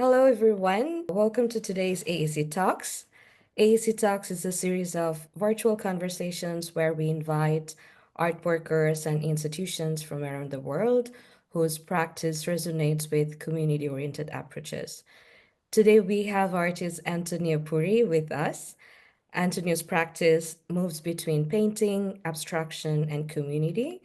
Hello, everyone. Welcome to today's AAC Talks. AAC Talks is a series of virtual conversations where we invite art workers and institutions from around the world whose practice resonates with community oriented approaches. Today, we have artist Antonio Puri with us. Antonio's practice moves between painting, abstraction, and community.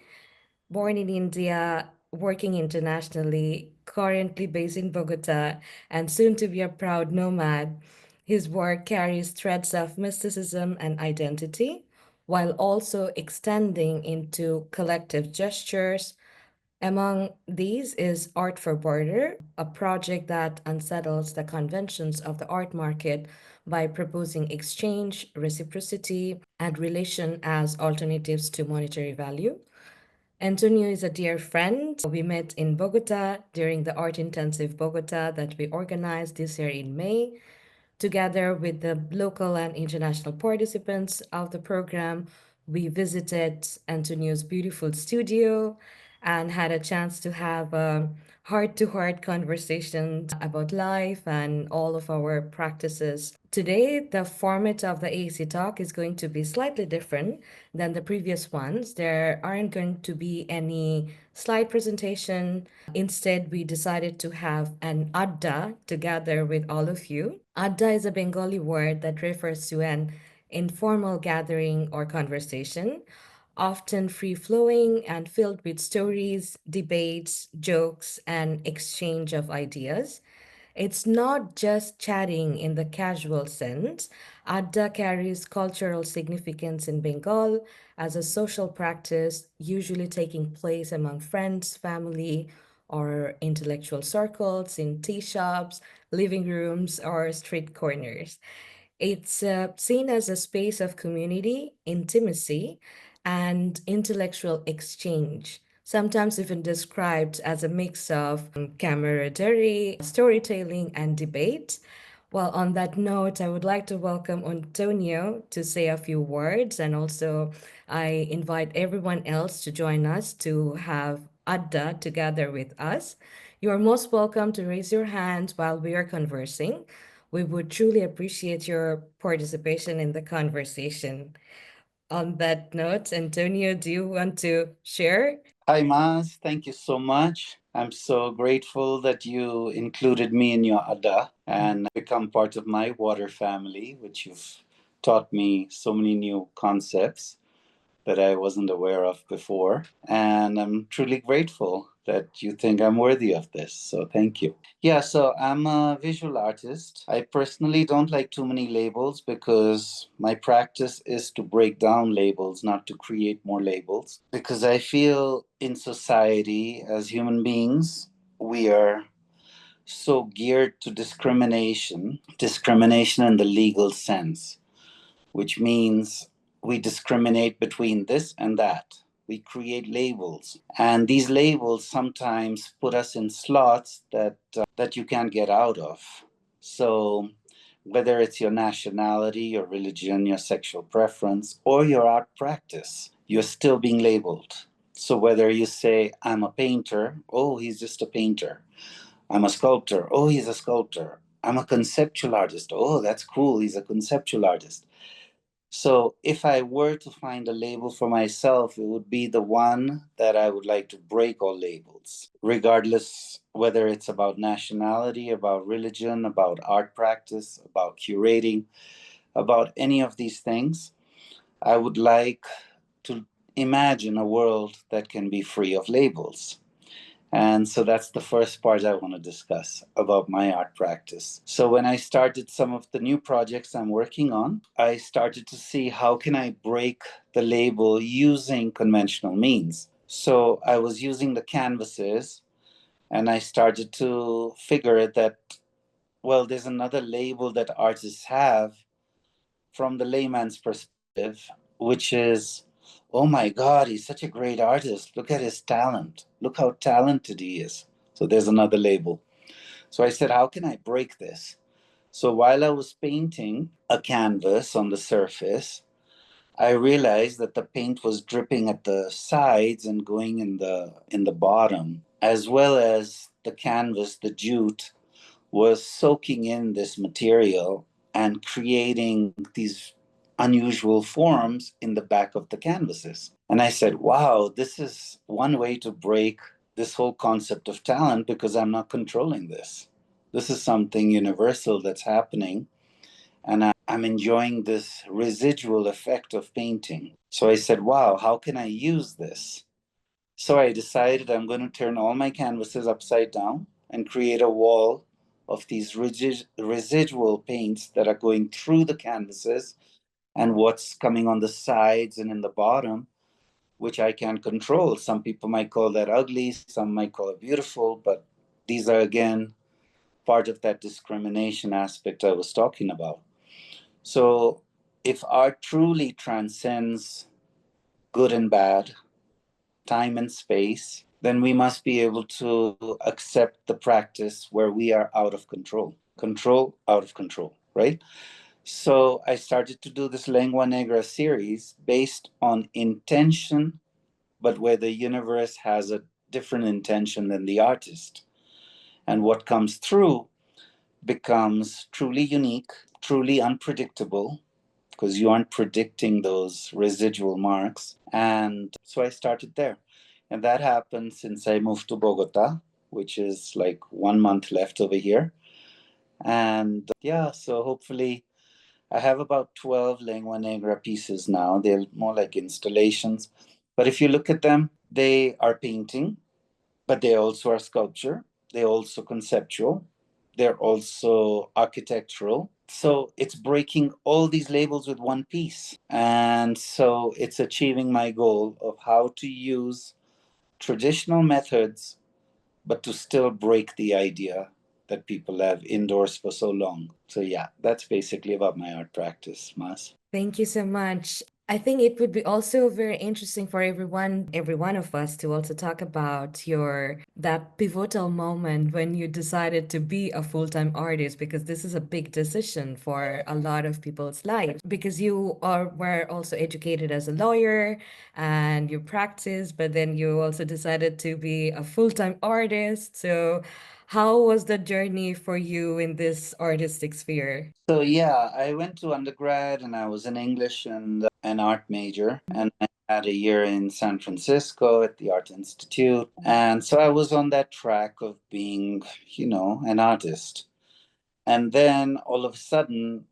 Born in India, working internationally, currently based in Bogota, and soon to be a proud nomad, his work carries threads of mysticism and identity, while also extending into collective gestures. Among these is Art4Barter, a project that unsettles the conventions of the art market by proposing exchange, reciprocity, and relation as alternatives to monetary value. Antonio is a dear friend. We met in Bogota during the Art Intensive Bogota that we organized this year in May. Together with the local and international participants of the program, we visited Antonio's beautiful studio and had a chance to have a heart to heart conversation about life and all of our practices. Today, the format of the AAC talk is going to be slightly different than the previous ones. There aren't going to be any slide presentation. Instead, we decided to have an adda together with all of you. Adda is a Bengali word that refers to an informal gathering or conversation, often free flowing and filled with stories, debates, jokes, and exchange of ideas. It's not just chatting in the casual sense. Adda carries cultural significance in Bengal as a social practice, usually taking place among friends, family, or intellectual circles in tea shops, living rooms, or street corners. It's seen as a space of community, intimacy, and intellectual exchange, sometimes even described as a mix of camaraderie, storytelling, and debate. Well, on that note, I would like to welcome Antonio to say a few words, and also I invite everyone else to join us to have Adda together with us. You are most welcome to raise your hand while we are conversing. We would truly appreciate your participation in the conversation. On that note, Antonio, do you want to share? Hi, Maz. Thank you so much. I'm so grateful that you included me in your Ada and become part of my water family, which you've taught me so many new concepts that I wasn't aware of before. And I'm truly grateful that you think I'm worthy of this. So thank you. Yeah, so I'm a visual artist. I personally don't like too many labels because my practice is to break down labels, not to create more labels. Because I feel in society, as human beings, we are so geared to discrimination in the legal sense, which means we discriminate between this and that. We create labels, and these labels sometimes put us in slots that you can't get out of. So, whether it's your nationality, your religion, your sexual preference, or your art practice, you're still being labeled. So, whether you say, I'm a painter, oh, he's just a painter. I'm a sculptor, oh, he's a sculptor. I'm a conceptual artist, oh, that's cool, he's a conceptual artist. So if I were to find a label for myself, it would be the one that I would like to break all labels, regardless whether it's about nationality, about religion, about art practice, about curating, about any of these things. I would like to imagine a world that can be free of labels. And so that's the first part I want to discuss about my art practice. So when I started some of the new projects I'm working on, I started to see how can I break the label using conventional means. So I was using the canvases and I started to figure that, well, there's another label that artists have from the layman's perspective, which is, oh my God, he's such a great artist. Look at his talent. Look how talented he is. So there's another label. So I said, how can I break this? So while I was painting a canvas on the surface, I realized that the paint was dripping at the sides and going in the bottom, as well as the canvas, the jute was soaking in this material and creating these unusual forms in the back of the canvases. And I said, wow, this is one way to break this whole concept of talent because I'm not controlling this. This is something universal that's happening. And I'm enjoying this residual effect of painting. So I said, wow, how can I use this? So I decided I'm going to turn all my canvases upside down and create a wall of these residual paints that are going through the canvases and what's coming on the sides and in the bottom, which I can control. Some people might call that ugly, some might call it beautiful, but these are, again, part of that discrimination aspect I was talking about. So if art truly transcends good and bad, time and space, then we must be able to accept the practice where we are out of control. Control, out of control, right? So I started to do this Lengua Negra series based on intention, but where the universe has a different intention than the artist. And what comes through becomes truly unique, truly unpredictable, because you aren't predicting those residual marks. And so I started there. And that happened since I moved to Bogota, which is like 1 month left over here. And yeah, so hopefully I have about 12 Lengua Negra pieces now. They're more like installations. But if you look at them, they are painting, but they also are sculpture. They're also conceptual. They're also architectural. So it's breaking all these labels with one piece. And so it's achieving my goal of how to use traditional methods, but to still break the idea that people have endorsed for so long. So yeah, that's basically about my art practice, Mas. Thank you so much. I think it would be also very interesting for everyone, every one of us, to also talk about your that pivotal moment when you decided to be a full-time artist, because this is a big decision for a lot of people's lives. Because you are were also educated as a lawyer and you practice, but then you also decided to be a full-time artist. So how was the journey for you in this artistic sphere? So yeah, I went to undergrad and I was an English and an art major, and I had a year in San Francisco at the Art Institute. And so I was on that track of being, an artist. And then all of a sudden,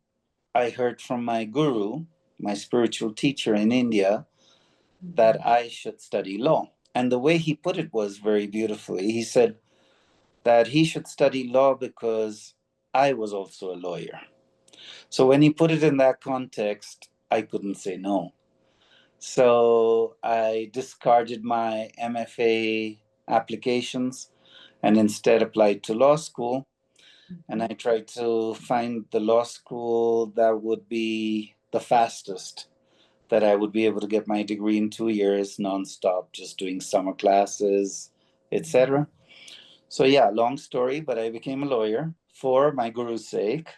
I heard from my guru, my spiritual teacher in India, that I should study law. And the way he put it was very beautifully. He said that he should study law because I was also a lawyer. So when he put it in that context, I couldn't say no. So I discarded my MFA applications and instead applied to law school. And I tried to find the law school that would be the fastest, that I would be able to get my degree in 2 years nonstop, just doing summer classes, etc. So yeah, long story, but I became a lawyer for my guru's sake,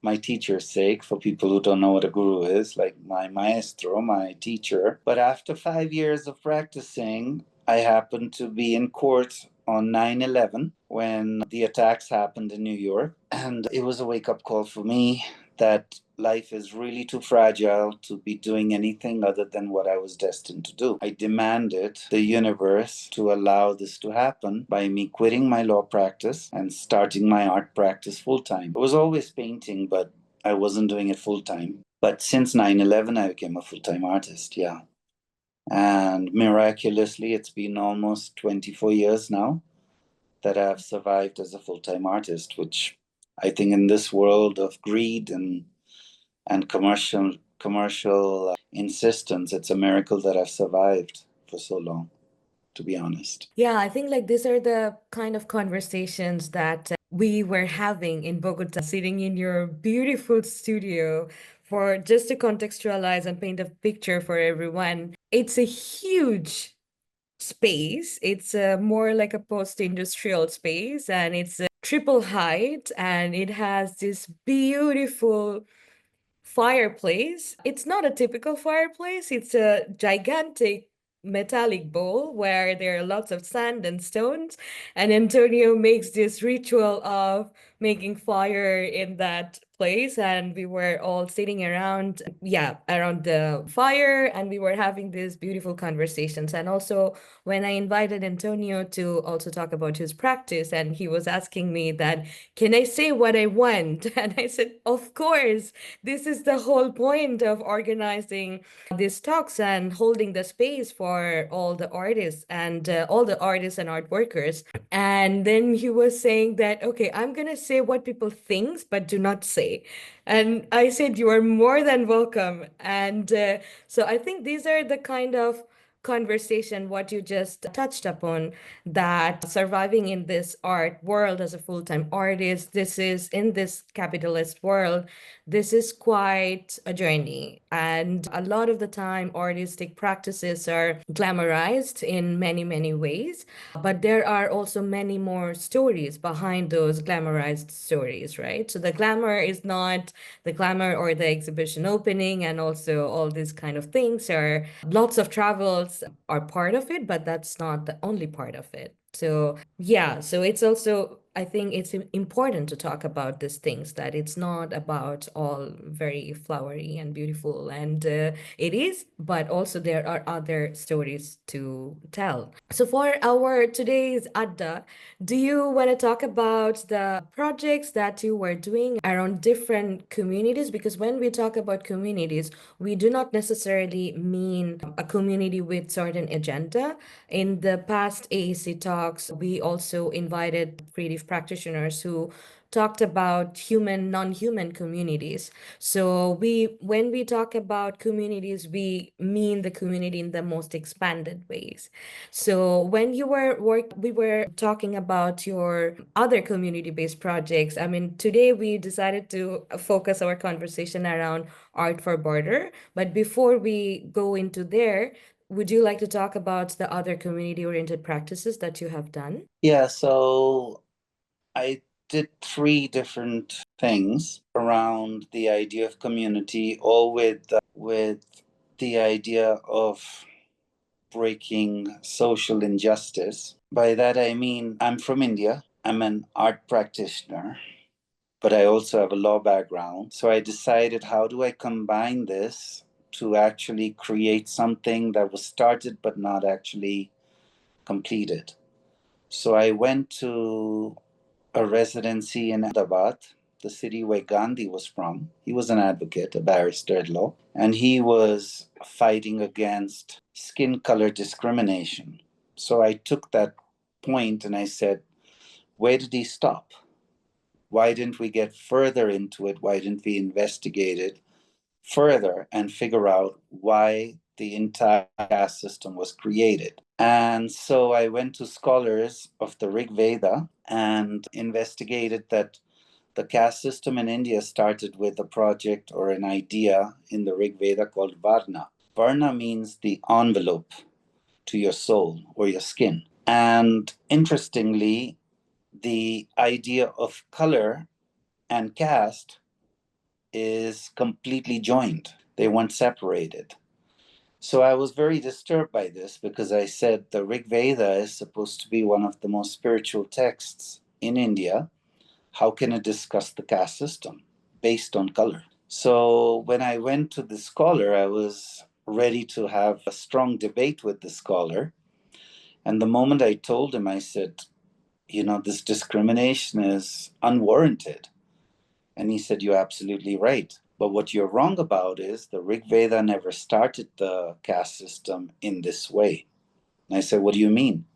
my teacher's sake, for people who don't know what a guru is, like my maestro, my teacher. But after 5 years of practicing, I happened to be in court on 9/11 when the attacks happened in New York. And it was a wake up call for me that life is really too fragile to be doing anything other than what I was destined to do. I demanded the universe to allow this to happen by me quitting my law practice and starting my art practice full time. I was always painting, but I wasn't doing it full time. But since 9/11, I became a full time artist, yeah. And miraculously, it's been almost 24 years now that I've survived as a full time artist, which I think in this world of greed and commercial insistence, it's a miracle that I've survived for so long, to be honest. Yeah, I think like these are the kind of conversations that we were having in Bogota, sitting in your beautiful studio. For just to contextualize and paint a picture for everyone, it's a huge space. It's more like a post-industrial space, and it's a triple height, and it has this beautiful fireplace. It's not a typical fireplace. It's a gigantic metallic bowl where there are lots of sand and stones, and Antonio makes this ritual of making fire in that place, and we were all sitting around, yeah, around the fire, and we were having these beautiful conversations. And also when I invited Antonio to also talk about his practice, and he was asking me that, can I say what I want? And I said, of course, this is the whole point of organizing these talks and holding the space for all the artists and art workers. And then he was saying that, okay, I'm going to say what people think, but do not say. And I said, you are more than welcome. And so I think these are the kind of conversation what you just touched upon, that surviving in this art world as a full-time artist, this is in this capitalist world, this is quite a journey. And a lot of the time artistic practices are glamorized in many many ways, but there are also many more stories behind those glamorized stories, right? So the glamour is not the glamour or the exhibition opening, and also all these kind of things are lots of travels are part of it, but that's not the only part of it. So yeah, so it's also, I think it's important to talk about these things, that it's not about all very flowery and beautiful, and it is, but also there are other stories to tell. So for our today's Adda, do you want to talk about the projects that you were doing around different communities? Because when we talk about communities, we do not necessarily mean a community with certain agenda. In the past AAC talks, we also invited creative practitioners who talked about human, non-human communities. So when we talk about communities, we mean the community in the most expanded ways. So when we were talking about your other community-based projects. I mean, today we decided to focus our conversation around Art4Barter. But before we go into there, would you like to talk about the other community-oriented practices that you have done? Yeah, so I did three different things around the idea of community, all with the idea of breaking social injustice. By that I mean I'm from India. I'm an art practitioner, but I also have a law background. So I decided, how do I combine this to actually create something that was started but not actually completed? So I went to a residency in Ahmedabad, the city where Gandhi was from. He was an advocate, a barrister at law, and he was fighting against skin color discrimination. So I took that point and I said, where did he stop? Why didn't we get further into it? Why didn't we investigate it further and figure out why the entire caste system was created? And so I went to scholars of the Rig Veda and investigated that the caste system in India started with a project or an idea in the Rig Veda called Varna. Varna means the envelope to your soul or your skin. And interestingly, the idea of color and caste is completely joined. They weren't separated. So I was very disturbed by this because I said the Rig Veda is supposed to be one of the most spiritual texts in India. How can it discuss the caste system based on color? So when I went to the scholar, I was ready to have a strong debate with the scholar. And the moment I told him, I said, this discrimination is unwarranted. And he said, you're absolutely right. But what you're wrong about is the Rig Veda never started the caste system in this way. And I said, what do you mean?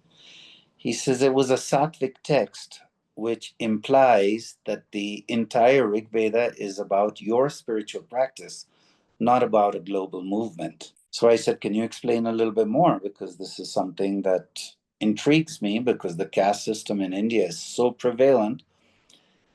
He says it was a Sattvic text, which implies that the entire Rig Veda is about your spiritual practice, not about a global movement. So I said, can you explain a little bit more? Because this is something that intrigues me, because the caste system in India is so prevalent.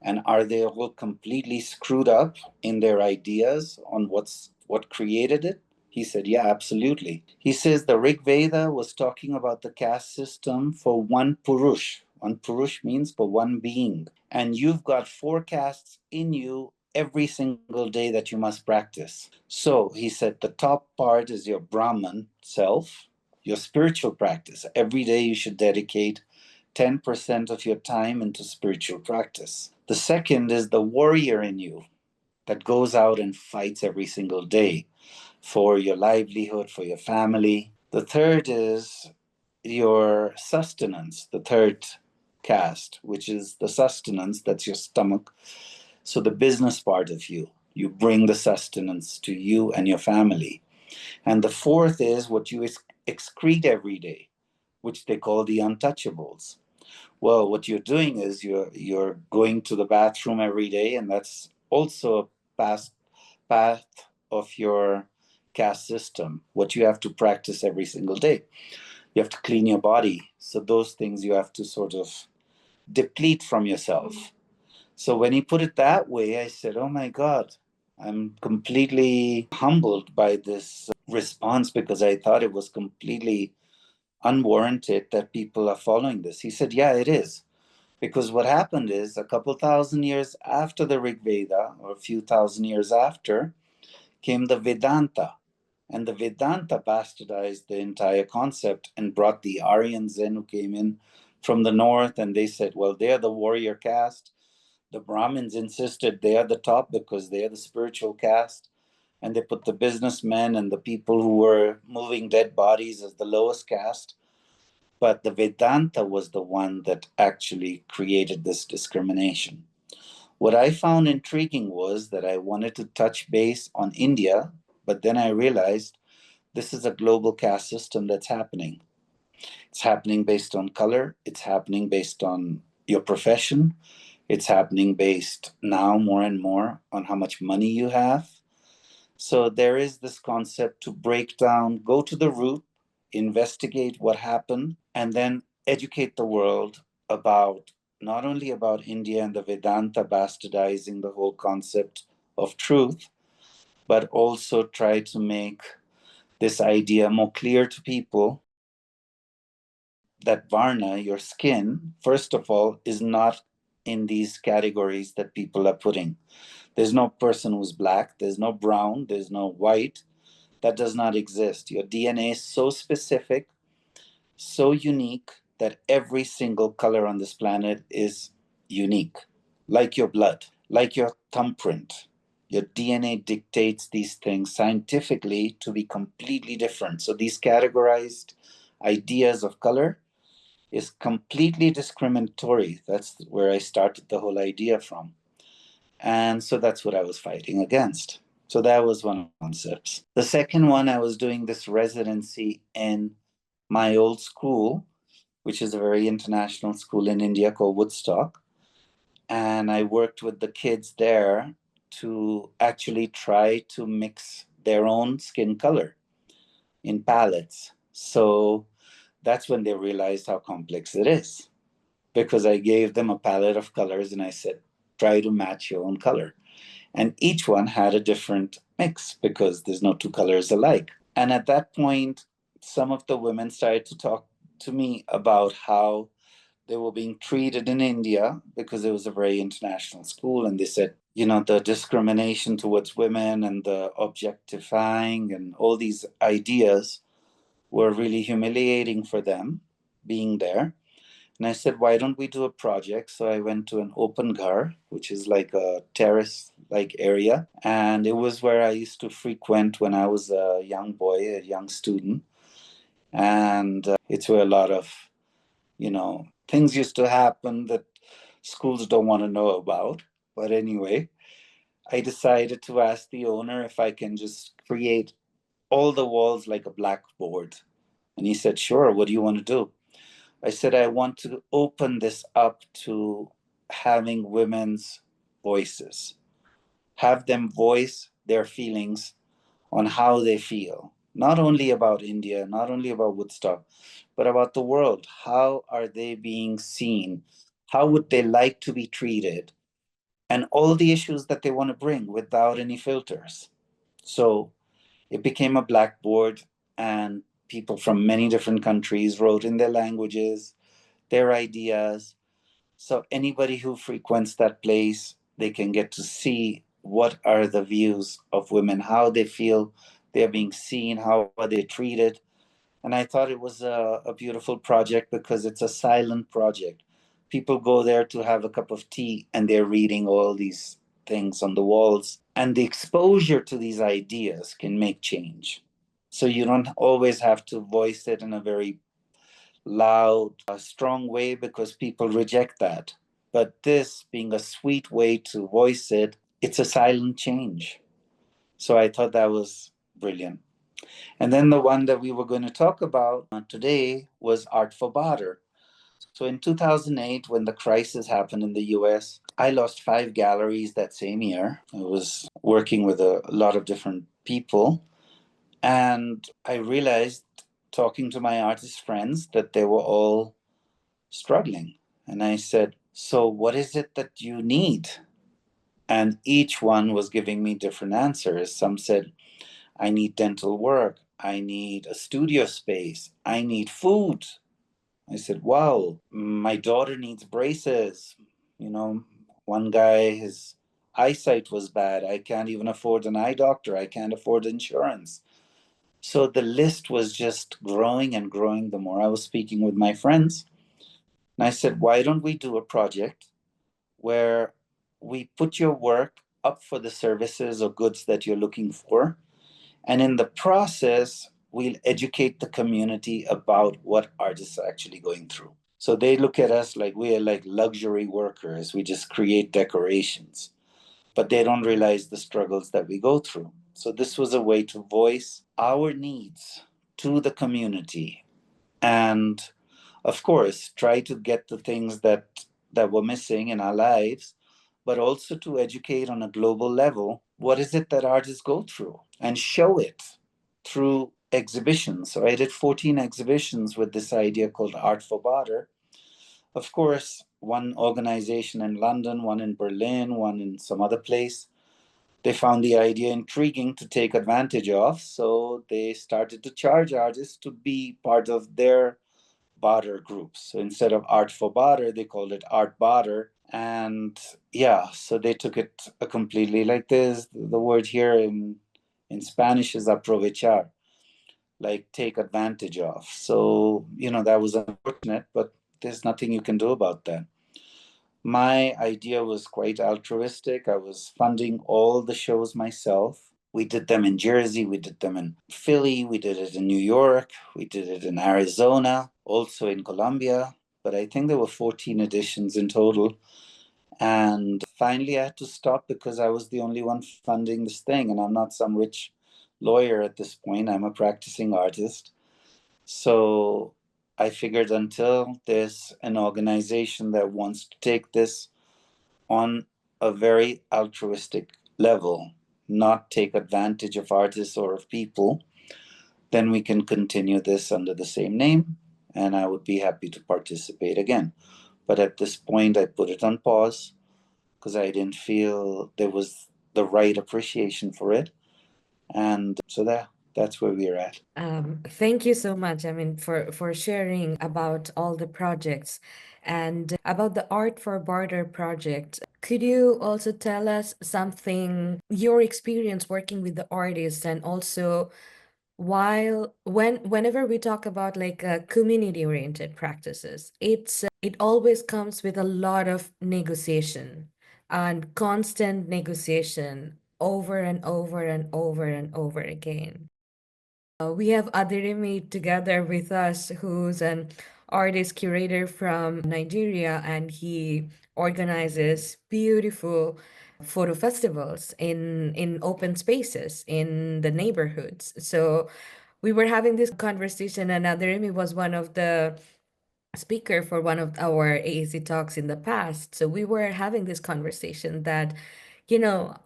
And are they all completely screwed up in their ideas on what created it? He said, yeah, absolutely. He says the Rig Veda was talking about the caste system for one Purush. One Purush means for one being. And you've got four castes in you every single day that you must practice. So he said the top part is your Brahman self. your spiritual practice. Every day you should dedicate 10% of your time into spiritual practice. The second is the warrior in you that goes out and fights every single day for your livelihood, for your family. The third is your sustenance, the third caste, which is the sustenance, that's your stomach. So the business part of you, you bring the sustenance to you and your family. And the fourth is what you excrete every day, which they call the untouchables. Well, what you're doing is you're going to the bathroom every day, and that's also a path of your caste system. What you have to practice every single day. You have to clean your body. So those things you have to sort of deplete from yourself. So when he put it that way, I said, "Oh my God, I'm completely humbled by this response because I thought it was completely unwarranted that people are following this." He said, "Yeah, it is. Because what happened is a couple thousand years after the Rig Veda, or a few thousand years after, came the Vedanta. And the Vedanta bastardized the entire concept and brought the Aryans in who came in from the north, and they said, well, they're the warrior caste. The Brahmins insisted they are the top because they are the spiritual caste. And they put the businessmen and the people who were moving dead bodies as the lowest caste. But the Vedanta was the one that actually created this discrimination. What I found intriguing was that I wanted to touch base on India, but then I realized this is a global caste system that's happening. It's happening based on color, it's happening based on your profession, it's happening based now more and more on how much money you have. So there is this concept to break down, go to the root, investigate what happened, and then educate the world about not only about India and the Vedanta bastardizing the whole concept of truth, but also try to make this idea more clear to people that Varna, your skin, first of all, is not in these categories that people are putting. There's no person who's black, there's no brown, there's no white. That does not exist. Your DNA is so specific, so unique, that every single color on this planet is unique, like your blood, like your thumbprint. Your DNA dictates these things scientifically to be completely different. So these categorized ideas of color is completely discriminatory. That's where I started the whole idea from. And so that's what I was fighting against. So that was one of the concepts. The second one, I was doing this residency in my old school, which is a very international school in India called Woodstock. And I worked with the kids there to actually try to mix their own skin color in palettes. So that's when they realized how complex it is, because I gave them a palette of colors and I said, try to match your own color. And each one had a different mix because there's no two colors alike. And at that point, some of the women started to talk to me about how they were being treated in India because it was a very international school. And they said, you know, the discrimination towards women and the objectifying and all these ideas were really humiliating for them being there. And I said, why don't we do a project? So I went to an open ghar, which is like a terrace like area. And it was where I used to frequent when I was a young boy, a young student. And it's where a lot of, you know, things used to happen that schools don't want to know about. But anyway, I decided to ask the owner if I can just create all the walls like a blackboard. And he said, sure, what do you want to do? I said, I want to open this up to having women's voices, have them voice their feelings on how they feel, not only about India, not only about Woodstock, but about the world. How are they being seen? How would they like to be treated? And all the issues that they want to bring without any filters. So it became a blackboard, and people from many different countries wrote in their languages their ideas. So anybody who frequents that place, they can get to see what are the views of women, how they feel they're being seen, how are they treated. And I thought it was a beautiful project because it's a silent project. People go there to have a cup of tea and they're reading all these things on the walls. And the exposure to these ideas can make change. So you don't always have to voice it in a very loud, strong way because people reject that. But this being a sweet way to voice it, it's a silent change. So I thought that was brilliant. And then the one that we were going to talk about today was Art4Barter. So in 2008, when the crisis happened in the US, I lost 5 galleries that same year. I was working with a lot of different people. And I realized, talking to my artist friends, that they were all struggling. And I said, so what is it that you need? And each one was giving me different answers. Some said, I need dental work. I need a studio space. I need food. I said, wow, my daughter needs braces. You know, one guy, his eyesight was bad. I can't even afford an eye doctor. I can't afford insurance. So the list was just growing and growing the more I was speaking with my friends. And I said, why don't we do a project where we put your work up for the services or goods that you're looking for? And in the process, we'll educate the community about what artists are actually going through. So they look at us like we are like luxury workers. We just create decorations, but they don't realize the struggles that we go through. So this was a way to voice our needs to the community and, of course, try to get the things that were missing in our lives, but also to educate on a global level what is it that artists go through and show it through exhibitions. So I did 14 exhibitions with this idea called Art4Barter. Of course, one organization in London, one in Berlin, one in some other place, they found the idea intriguing to take advantage of. So they started to charge artists to be part of their barter groups. So instead of Art4Barter, they called it Art4Barter. And yeah, so they took it a completely like this. The word here in Spanish is aprovechar, like take advantage of. So, that was unfortunate, but there's nothing you can do about that. My idea was quite altruistic. I was funding all the shows myself. We did them in Jersey, we did them in Philly, we did it in New York, we did it in Arizona, also in Colombia. But I think there were 14 editions in total. And finally, I had to stop because I was the only one funding this thing. And I'm not some rich lawyer at this point, I'm a practicing artist. So I figured until there's an organization that wants to take this on a very altruistic level, not take advantage of artists or of people, then we can continue this under the same name, and I would be happy to participate again. But at this point, I put it on pause because I didn't feel there was the right appreciation for it. And so that's where we're at. Thank you so much. I mean, for sharing about all the projects and about the Art4Barter project. Could you also tell us something, your experience working with the artists, and also whenever we talk about like community-oriented practices, it always comes with a lot of negotiation and constant negotiation over and over and over and over again. We have Adirimi together with us, who's an artist curator from Nigeria, and he organizes beautiful photo festivals in open spaces in the neighborhoods. So we were having this conversation, and Adirimi was one of the speaker for one of our AAC talks in the past. So we were having this conversation that, you know,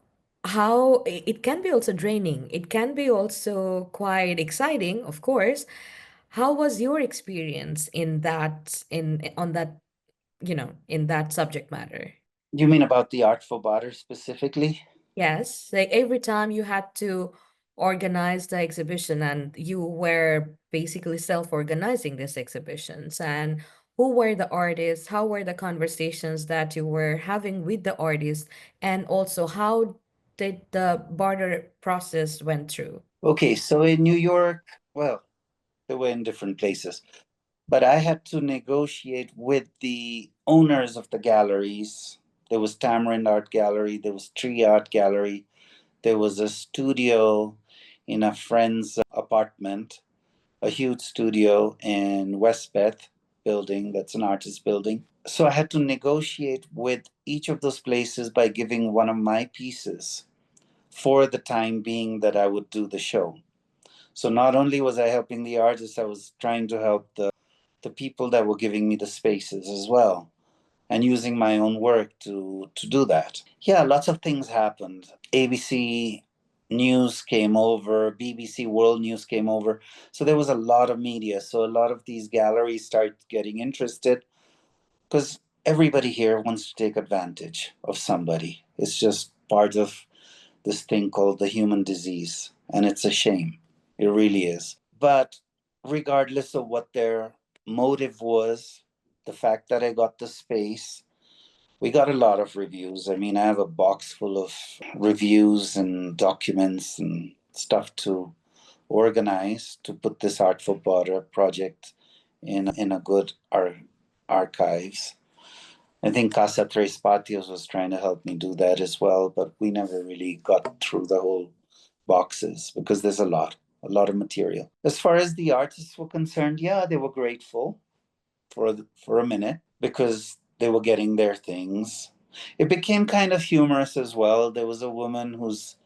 how it can be also draining. It can be also quite exciting, of course. How was your experience in that, in on that, in that subject matter? You mean about the Art4Barter specifically? Yes, like every time you had to organize the exhibition and you were basically self-organizing these exhibitions, and who were the artists, how were the conversations that you were having with the artists, and also how did the barter process went through? Okay, so in New York, well, They were in different places. But I had to negotiate with the owners of the galleries. There was Tamarind Art Gallery, there was Tree Art Gallery, there was a studio in a friend's apartment, a huge studio in Westbeth building, that's an artist building. So I had to negotiate with each of those places by giving one of my pieces for the time being that I would do the show. So not only was I helping the artists, I was trying to help the people that were giving me the spaces as well, and using my own work to do that. Yeah, lots of things happened. ABC News came over, BBC World News came over. So there was a lot of media. So a lot of these galleries started getting interested because everybody here wants to take advantage of somebody. It's just part of this thing called the human disease, and it's a shame. It really is. But regardless of what their motive was, the fact that I got the space, we got a lot of reviews. I mean, I have a box full of reviews and documents and stuff to organize to put this Art4Barter project in a good archives. I think Casa Tres Patios was trying to help me do that as well, but we never really got through the whole boxes because there's a lot of material. As far as the artists were concerned, yeah, they were grateful for a minute because they were getting their things. It became kind of humorous as well. There was a woman who's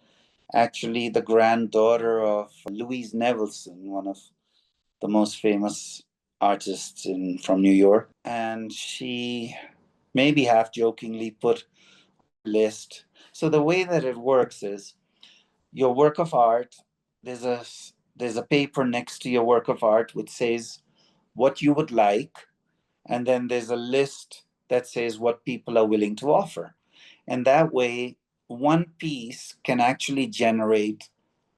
actually the granddaughter of Louise Nevelson, one of the most famous artists from New York, and she maybe half jokingly put list. So the way that it works is your work of art, there's a there's a paper next to your work of art which says what you would like, and then there's a list that says what people are willing to offer. And that way one piece can actually generate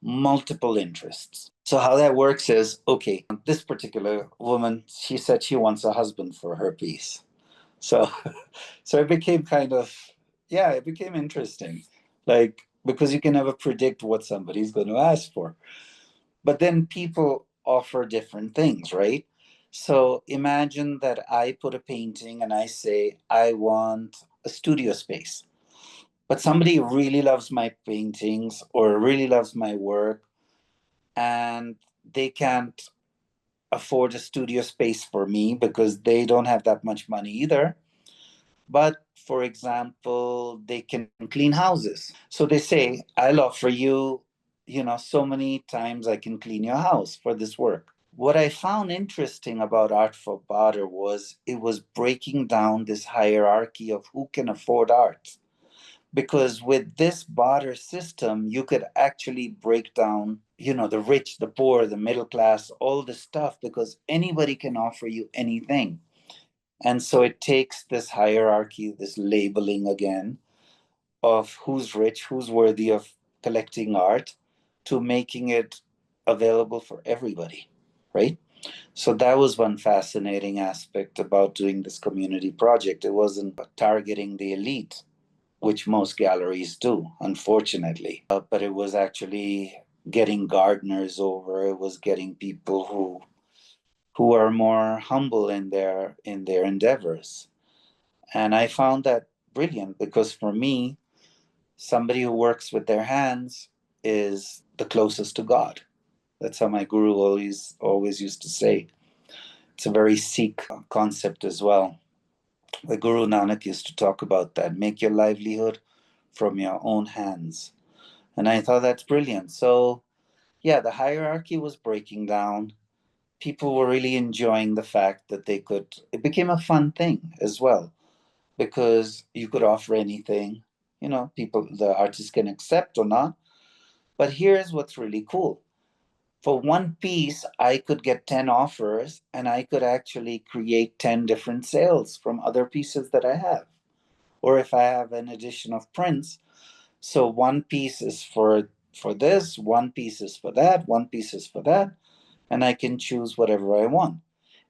multiple interests. So how that works is, okay, this particular woman, she said she wants a husband for her piece. So so it became kind of, yeah, it became interesting. Like, because you can never predict what somebody's going to ask for. But then people offer different things, right? So imagine that I put a painting and I say, I want a studio space. But somebody really loves my paintings or really loves my work, and they can't afford a studio space for me because they don't have that much money either. But for example, they can clean houses. So they say, I'll offer you, so many times I can clean your house for this work. What I found interesting about Art4Barter was it was breaking down this hierarchy of who can afford art. Because with this barter system, you could actually break down, the rich, the poor, the middle class, all the stuff, because anybody can offer you anything. And so it takes this hierarchy, this labeling again of who's rich, who's worthy of collecting art, to making it available for everybody, right? So that was one fascinating aspect about doing this community project. It wasn't targeting the elite, which most galleries do, unfortunately, but it was actually getting gardeners over. It was getting people who are more humble in their endeavors. And I found that brilliant because for me, somebody who works with their hands is the closest to God. That's how my guru always used to say. It's a very Sikh concept as well. The Guru Nanak used to talk about that. Make your livelihood from your own hands. And I thought that's brilliant. So yeah, the hierarchy was breaking down. People were really enjoying the fact that it became a fun thing as well, because you could offer anything, the artist can accept or not. But here's what's really cool. For one piece, I could get 10 offers and I could actually create 10 different sales from other pieces that I have. Or if I have an edition of prints, so one piece is for this, one piece is for that, one piece is for that, and I can choose whatever I want.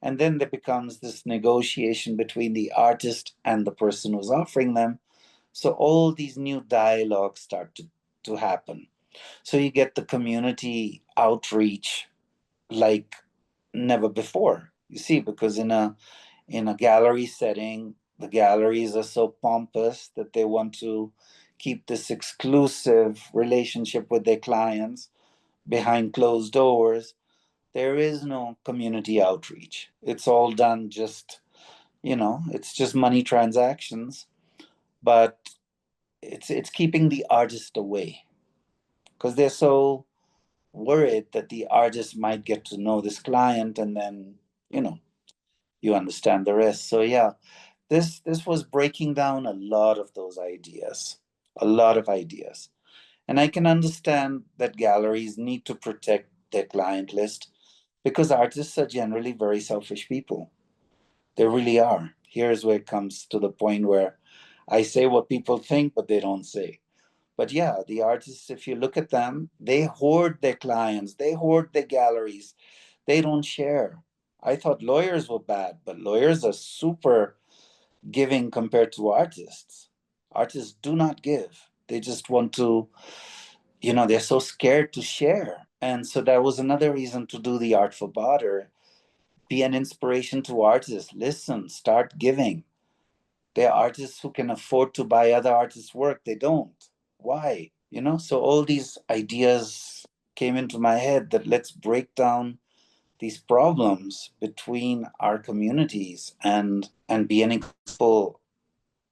And then there becomes this negotiation between the artist and the person who's offering them. So all these new dialogues start to happen. So you get the community outreach like never before. You see, because in a gallery setting, the galleries are so pompous that they want to keep this exclusive relationship with their clients behind closed doors. There is no community outreach. It's all done just, it's just money transactions, but it's keeping the artist away because they're so worried that the artist might get to know this client and then, you know, you understand the rest. So yeah, this was breaking down a lot of those ideas, a lot of ideas. And I can understand that galleries need to protect their client list because artists are generally very selfish people. They really are. Here's where it comes to the point where I say what people think, but they don't say. But yeah, the artists, if you look at them, they hoard their clients, they hoard their galleries, they don't share. I thought lawyers were bad, but lawyers are super giving compared to artists. Artists do not give. They just want to, they're so scared to share. And so that was another reason to do the Art4Barter, be an inspiration to artists. Listen, start giving. There are artists who can afford to buy other artists' work. They don't. Why? So all these ideas came into my head that let's break down these problems between our communities and be an example.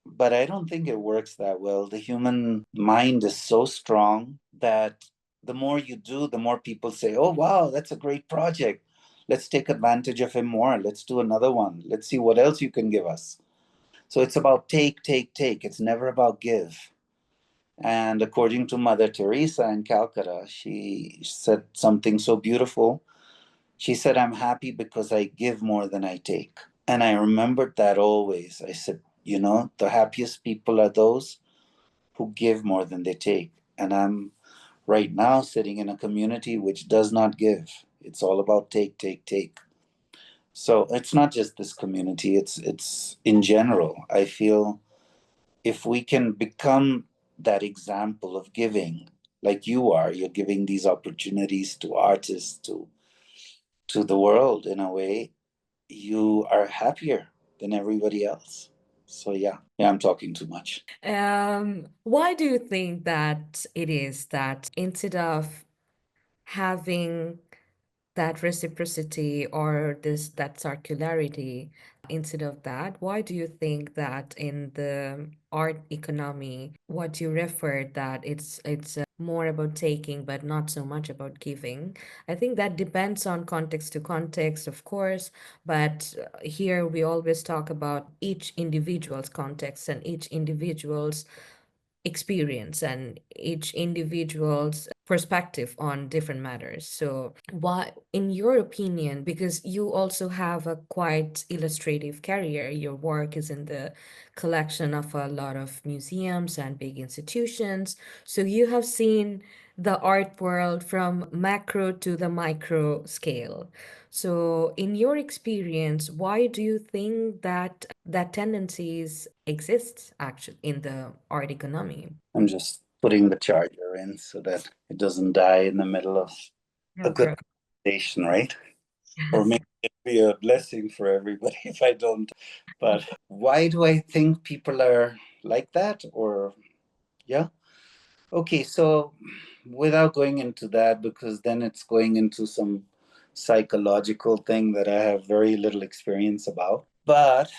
But I don't think it works that well. The human mind is so strong that the more you do, the more people say, oh, wow, that's a great project. Let's take advantage of him more. Let's do another one. Let's see what else you can give us. So it's about take, take, take. It's never about give. And according to Mother Teresa in Calcutta, she said something so beautiful. She said, I'm happy because I give more than I take. And I remembered that always. I said, the happiest people are those who give more than they take. And I'm right now sitting in a community which does not give. It's all about take, take, take. So it's not just this community, it's in general. I feel if we can become that example of giving, like you're giving these opportunities to artists, to the world in a way, you are happier than everybody else. So yeah, I'm talking too much. Why do you think that it is that instead of having that reciprocity or that circularity, instead of that, why do you think that in the art economy, what you referred that it's more about taking but not so much about giving? I think that depends on context to context, of course, but here we always talk about each individual's context and each individual's experience and each individual's perspective on different matters. So, why, in your opinion, because you also have a quite illustrative career, your work is in the collection of a lot of museums and big institutions. So, you have seen the art world from macro to the micro scale. So, in your experience, why do you think that tendencies exist actually in the art economy? I'm just putting the charger in so that it doesn't die in the middle of a No good problem. conversation, right? Or Yes. maybe it'd be a blessing for everybody if I don't. But why do I think people are like that? Or, yeah. Okay, so without going into that, because then it's going into some psychological thing that I have very little experience about. But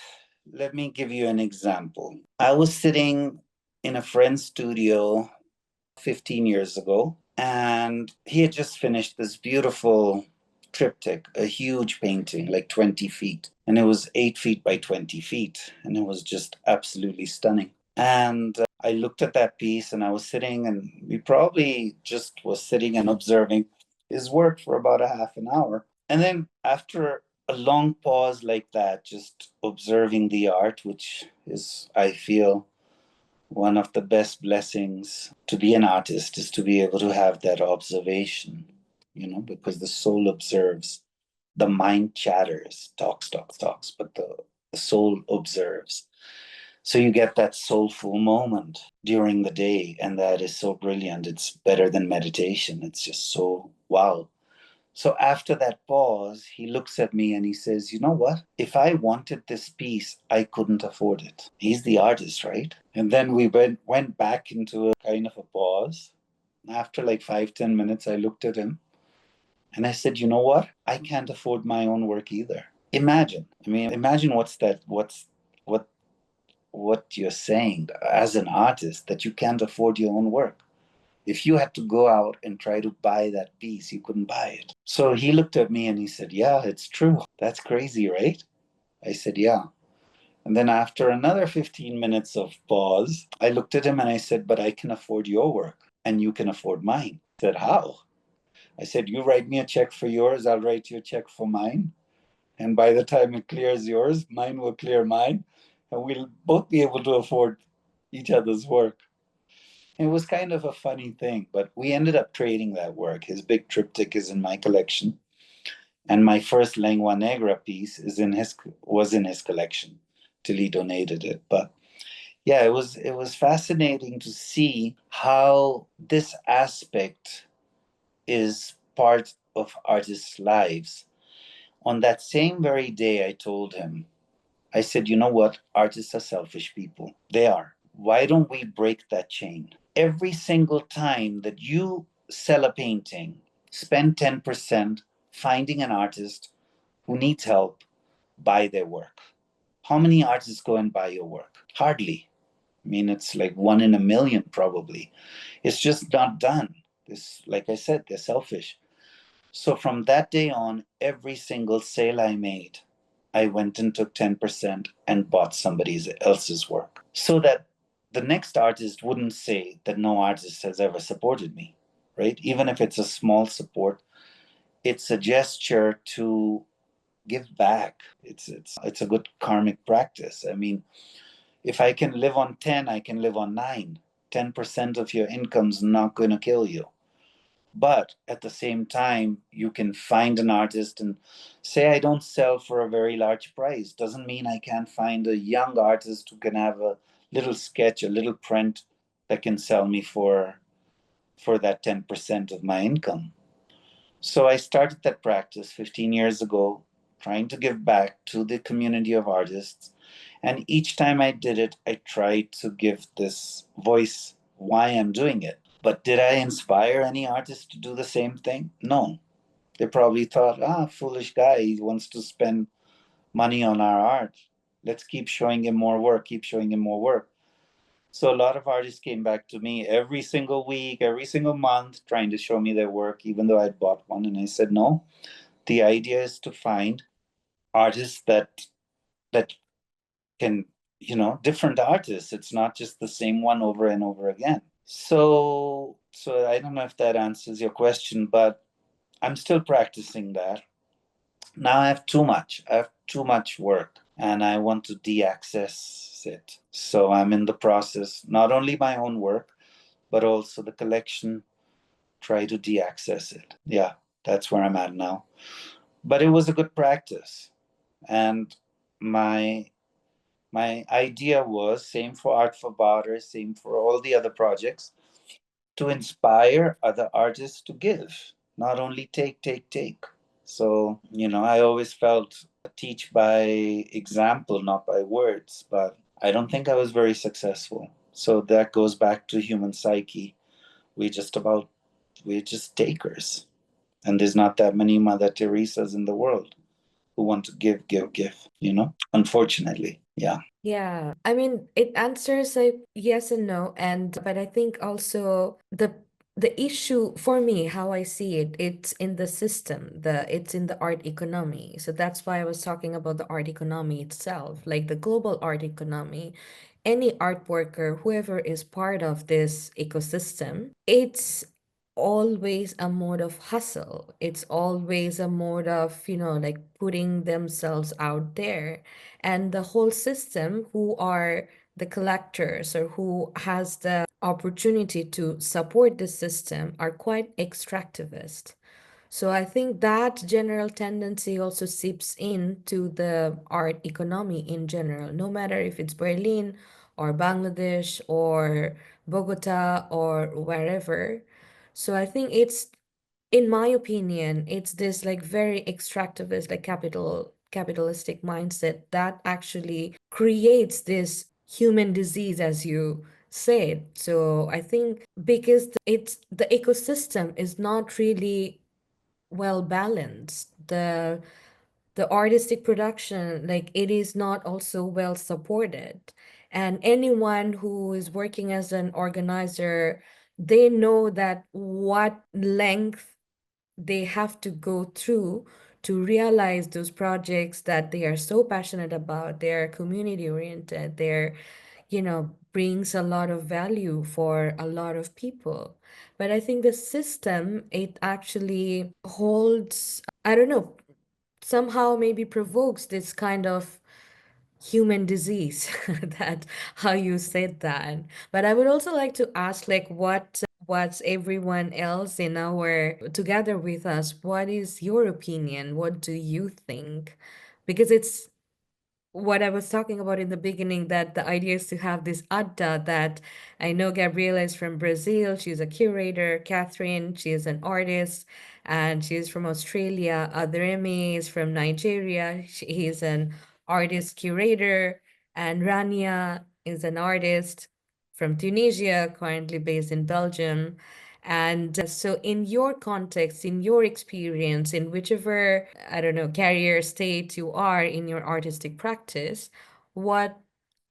let me give you an example. I was sitting in a friend's studio 15 years ago, and he had just finished this beautiful triptych, a huge painting, like 20 feet. And it was 8 feet by 20 feet. And it was just absolutely stunning. And I looked at that piece and I was sitting, and we probably just was sitting and observing his work for about a half an hour. And then after a long pause like that, just observing the art, which is, I feel, one of the best blessings to be an artist is to be able to have that observation, because the soul observes. The mind chatters, talks, talks, talks, but the soul observes. So you get that soulful moment during the day, and that is so brilliant. It's better than meditation. It's just so wow. So after that pause, he looks at me and he says, "You know what? If I wanted this piece, I couldn't afford it." He's the artist, right? And then we went back into a kind of a pause. After like 5, 10 minutes, I looked at him and I said, "You know what? I can't afford my own work either." Imagine. I mean, imagine what what you're saying as an artist, that you can't afford your own work. If you had to go out and try to buy that piece, you couldn't buy it. So he looked at me and he said, "Yeah, it's true. That's crazy, right?" I said, "Yeah." And then after another 15 minutes of pause, I looked at him and I said, "But I can afford your work and you can afford mine." He said, "How?" I said, "You write me a check for yours, I'll write you a check for mine. And by the time it clears yours, mine will clear mine. And we'll both be able to afford each other's work." It was kind of a funny thing, but we ended up trading that work. His big triptych is in my collection, and my first Lengua Negra piece was in his collection till he donated it. But yeah, it was fascinating to see how this aspect is part of artists' lives. On that same very day, I told him, I said, "You know what? Artists are selfish people. They are. Why don't we break that chain? Every single time that you sell a painting, spend 10% finding an artist who needs help, buy their work." How many artists go and buy your work? Hardly. I mean, it's like 1 in a million probably. It's just not done. This, like I said, they're selfish. So from that day on, every single sale I made, I went and took 10% and bought somebody else's work, so that the next artist wouldn't say that no artist has ever supported me, right? Even if it's a small support, it's a gesture to give back. It's a good karmic practice. I mean, if I can live on 10, I can live on 9. 10% of your income's not going to kill you. But at the same time, you can find an artist and say, "I don't sell for a very large price." Doesn't mean I can't find a young artist who can have a little sketch, a little print that can sell me for that 10% of my income. So I started that practice 15 years ago, trying to give back to the community of artists. And each time I did it, I tried to give this voice why I'm doing it. But did I inspire any artist to do the same thing? No. They probably thought, foolish guy, he wants to spend money on our art. Let's keep showing him more work, keep showing him more work. So a lot of artists came back to me every single week, every single month, trying to show me their work, even though I'd bought one. And I said, no, the idea is to find artists that can, different artists. It's not just the same one over and over again. So I don't know if that answers your question, but I'm still practicing that. Now I have too much. I have too much work and I want to de-access it. So I'm in the process, not only my own work, but also the collection, try to de-access it. Yeah, that's where I'm at now. But it was a good practice. And my my idea was same for Art4Barter, same for all the other projects, to inspire other artists to give, not only take, take, take. So, I always felt teach by example, not by words, but I don't think I was very successful. So that goes back to human psyche. We just about, we're just takers. And there's not that many Mother Teresas in the world who want to give, give, give, unfortunately. Yeah. Yeah, I mean, it answers like yes and no, and but I think also the issue for me, how I see it, it's in the system, it's in the art economy. So that's why I was talking about the art economy itself, like the global art economy. Any art worker, whoever is part of this ecosystem, it's always a mode of hustle. It's always a mode of, like putting themselves out there. And the whole system, who are the collectors or who has the opportunity to support the system, are quite extractivist. So I think that general tendency also seeps into the art economy in general, no matter if it's Berlin or Bangladesh or Bogota or wherever. So I think in my opinion, it's this like very extractivist, like capitalistic mindset that actually creates this human disease, as you said. So I think because the ecosystem is not really well balanced, the artistic production, like it is not also well supported. And anyone who is working as an organizer, they know that what length they have to go through to realize those projects that they are so passionate about. They're community oriented, they're, brings a lot of value for a lot of people. But I think the system, it actually holds, I don't know, somehow maybe provokes this kind of human disease that how you said that. But I would also like to ask, like, what's everyone else in our together with us, what is your opinion, what do you think? Because it's what I was talking about in the beginning, that the idea is to have this adda. That I know Gabriela is from Brazil, she's a curator. Catherine, she is an artist and she is from Australia. Aderemi is from Nigeria, he is an artist curator. And Rania is an artist from Tunisia, currently based in Belgium. And so, in your context, in your experience, in whichever, I don't know, career state you are in your artistic practice, what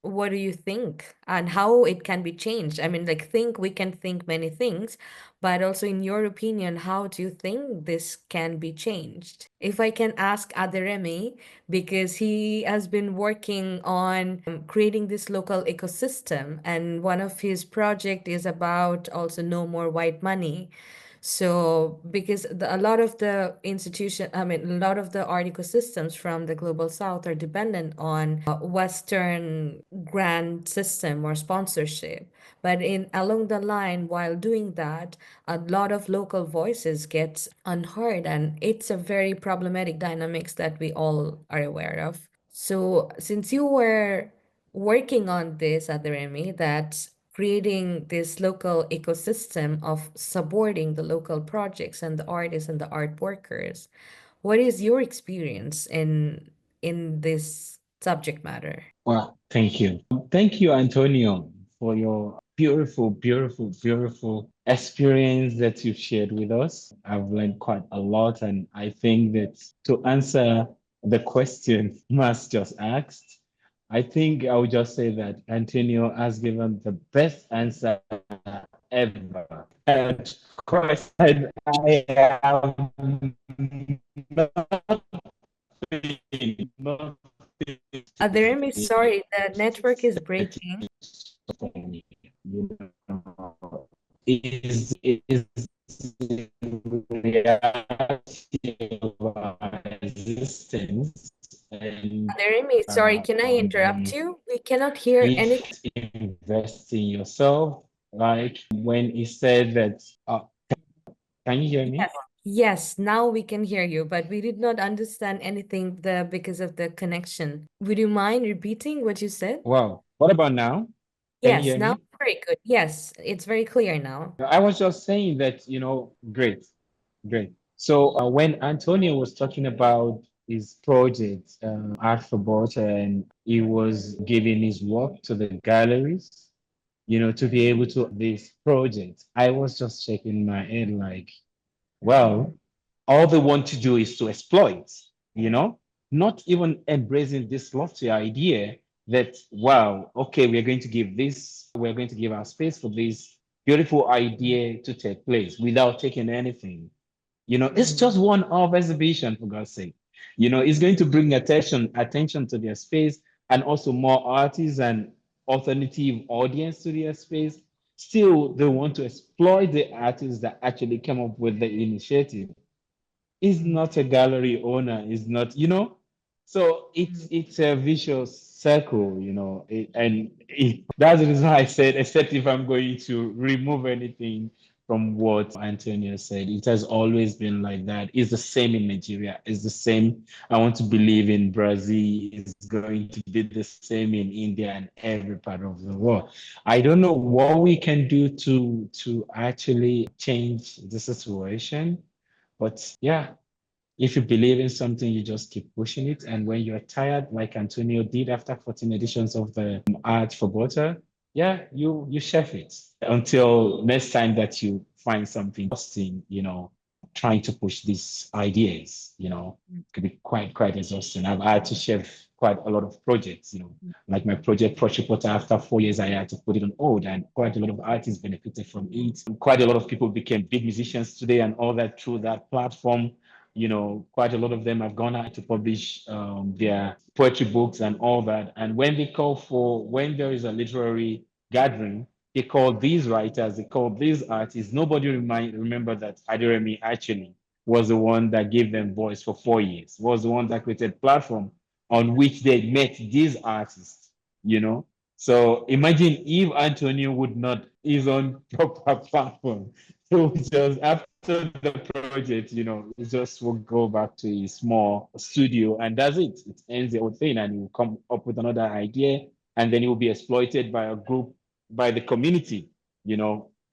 what do you think and how it can be changed? I mean, like, think we can think many things, but also in your opinion, how do you think this can be changed? If I can ask Aderemi, because he has been working on creating this local ecosystem, and one of his project is about also no more white money. So, because a lot of the institution, I mean, a lot of the art ecosystems from the global south are dependent on Western grant system or sponsorship. But in along the line, while doing that, a lot of local voices gets unheard, and it's a very problematic dynamics that we all are aware of. So, since you were working on this at the Remy, that creating this local ecosystem of supporting the local projects and the artists and the art workers, what is your experience in this subject matter? Well, thank you. Thank you, Antonio, for your beautiful, beautiful, beautiful experience that you've shared with us. I've learned quite a lot, and I think that to answer the question Mas just asked, I think I would just say that Antonio has given the best answer ever. And of course, I have nothing Adaremi, sorry, the network is breaking. for me, you know, is reality of our existence, and Adaremi, sorry, can I interrupt um, you? We cannot hear if anything. invest in yourself, like when he said that, can you hear me? Yes. Yes, now we can hear you, but we did not understand anything the because of the connection. Would you mind repeating what you said? Wow. What about now? Can you Yes, hear now me? it's very good. Yes, it's very clear now. I was just saying that, great, great. So when Antonio was talking about his project, Art4Barter, and he was giving his work to the galleries, to be able to this project, I was just shaking my head like, well, all they want to do is to exploit, you know, not even embracing this lofty idea that, wow, okay, we're going to give our space for this beautiful idea to take place without taking anything. It's just one off exhibition, for God's sake. It's going to bring attention to their space, and also more artists and alternative audience to their space. Still, they want to exploit the artists that actually came up with the initiative. Is not a gallery owner, is not, so it's a vicious circle, that's the reason I said, except if I'm going to remove anything from what Antonio said, it has always been like that. It's the same in Nigeria, it's the same. I want to believe in Brazil, it's going to be the same in India and every part of the world. I don't know what we can do to actually change the situation. But yeah, if you believe in something, you just keep pushing it. And when you're tired, like Antonio did after 14 editions of the Art4Barter, yeah, you chef it until next time that you find something interesting, trying to push these ideas, could be quite exhausting. I've had to chef quite a lot of projects, like my project Project Potter. After 4 years, I had to put it on hold, and quite a lot of artists benefited from it. Quite a lot of people became big musicians today, and all that through that platform. Quite a lot of them have gone out to publish their poetry books and all that. And when there is a literary gathering, they call these writers, they call these artists. Nobody remember that Aderemi actually was the one that gave them voice for 4 years, was the one that created platform on which they met these artists, you know. So imagine if Antonio would not his own proper platform. So just after the project, he just will go back to his small studio and that's it. It ends the whole thing and he will come up with another idea and then he will be exploited by a group, by the community,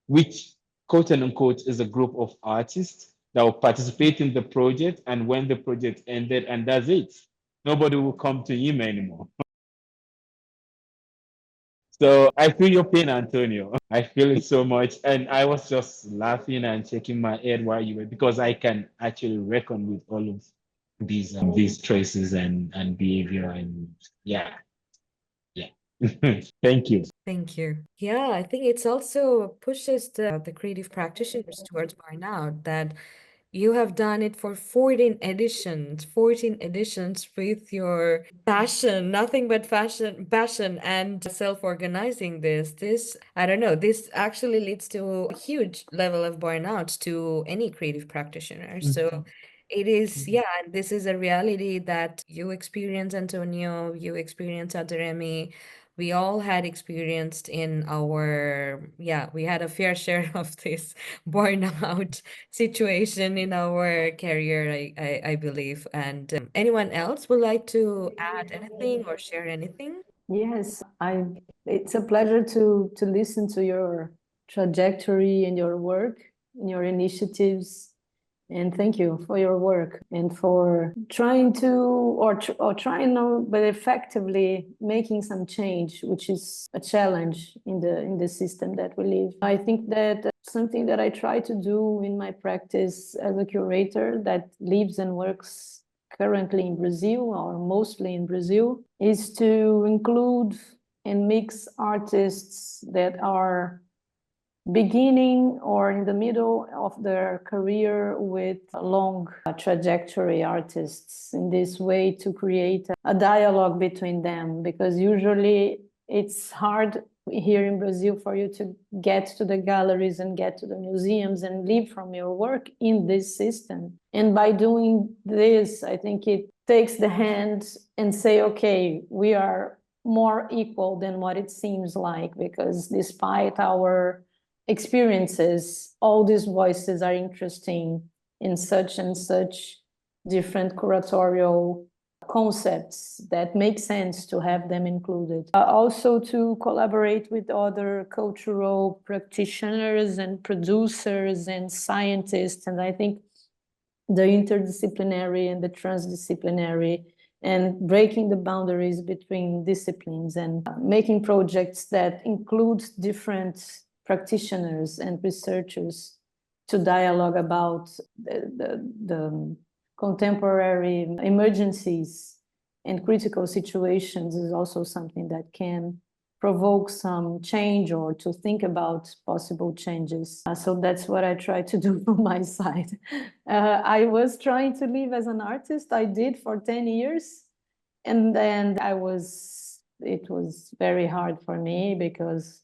which quote and unquote is a group of artists that will participate in the project. And when the project ended and that's it, nobody will come to him anymore. So I feel your pain, Antonio. I feel it so much. And I was just laughing and shaking my head while you were, because I can actually reckon with all of these traces and behavior. And yeah, yeah. Thank you. Thank you. Yeah, I think it's also pushes the creative practitioners towards burnout that you have done it for 14 editions with your passion, nothing but passion and self-organizing this, I don't know, this actually leads to a huge level of burnout to any creative practitioner. So it is, yeah, and this is a reality that you experience, Antonio, you experience, Aderemi. We all had experienced in our, yeah, we had a fair share of this burnout situation in our career, I believe. And anyone else would like to add anything or share anything? Yes, it's a pleasure to listen to your trajectory and your work and your initiatives. And thank you for your work and for trying to, or trying no, but effectively making some change, which is a challenge in the system that we live. I think that something that I try to do in my practice as a curator that lives and works currently in Brazil, or mostly in Brazil, is to include and mix artists that are beginning or in the middle of their career with long trajectory artists, in this way to create a dialogue between them, because usually it's hard here in Brazil for you to get to the galleries and get to the museums and live from your work in this system. And by doing this, I think it takes the hand and say, okay, we are more equal than what it seems like, because despite our experiences, all these voices are interesting in such and such different curatorial concepts that make sense to have them included. Also to collaborate with other cultural practitioners and producers and scientists. And I think the interdisciplinary and the transdisciplinary and breaking the boundaries between disciplines and making projects that include different practitioners and researchers to dialogue about the contemporary emergencies and critical situations is also something that can provoke some change or to think about possible changes. So that's what I try to do from my side. I was trying to live as an artist. I did for 10 years. And then it was very hard for me because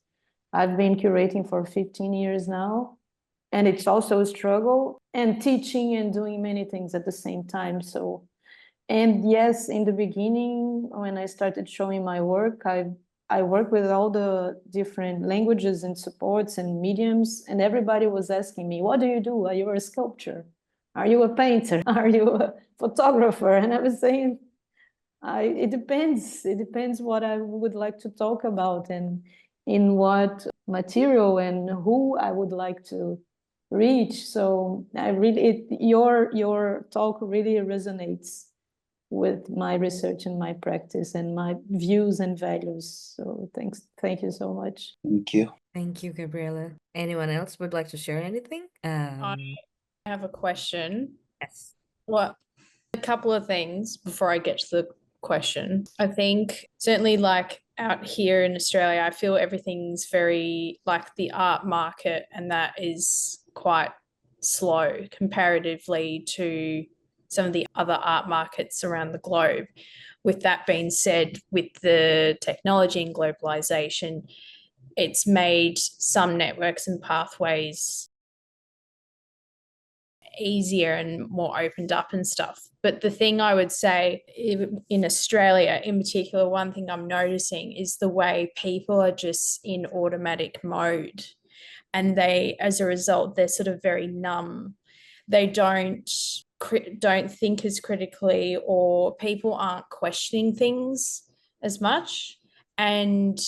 I've been curating for 15 years now. And it's also a struggle, and teaching and doing many things at the same time. So, and yes, in the beginning, when I started showing my work, I work with all the different languages and supports and mediums, and everybody was asking me, what do you do? Are you a sculptor? Are you a painter? Are you a photographer? And I was saying, it depends. It depends what I would like to talk about and in what material and who I would like to reach. So I really, your talk really resonates with my research and my practice and my views and values. So thank you so much. Thank you. Thank you, Gabriela. Anyone else would like to share anything? I have a question. Yes. Well, a couple of things before I get to the question. I think certainly like out here in Australia, I feel everything's very like the art market, and that is quite slow comparatively to some of the other art markets around the globe. With that being said, with the technology and globalization, it's made some networks and pathways easier and more opened up and stuff. But the thing I would say in Australia in particular, one thing I'm noticing is the way people are just in automatic mode, and they, as a result, they're sort of very numb. They don't think as critically, or people aren't questioning things as much, and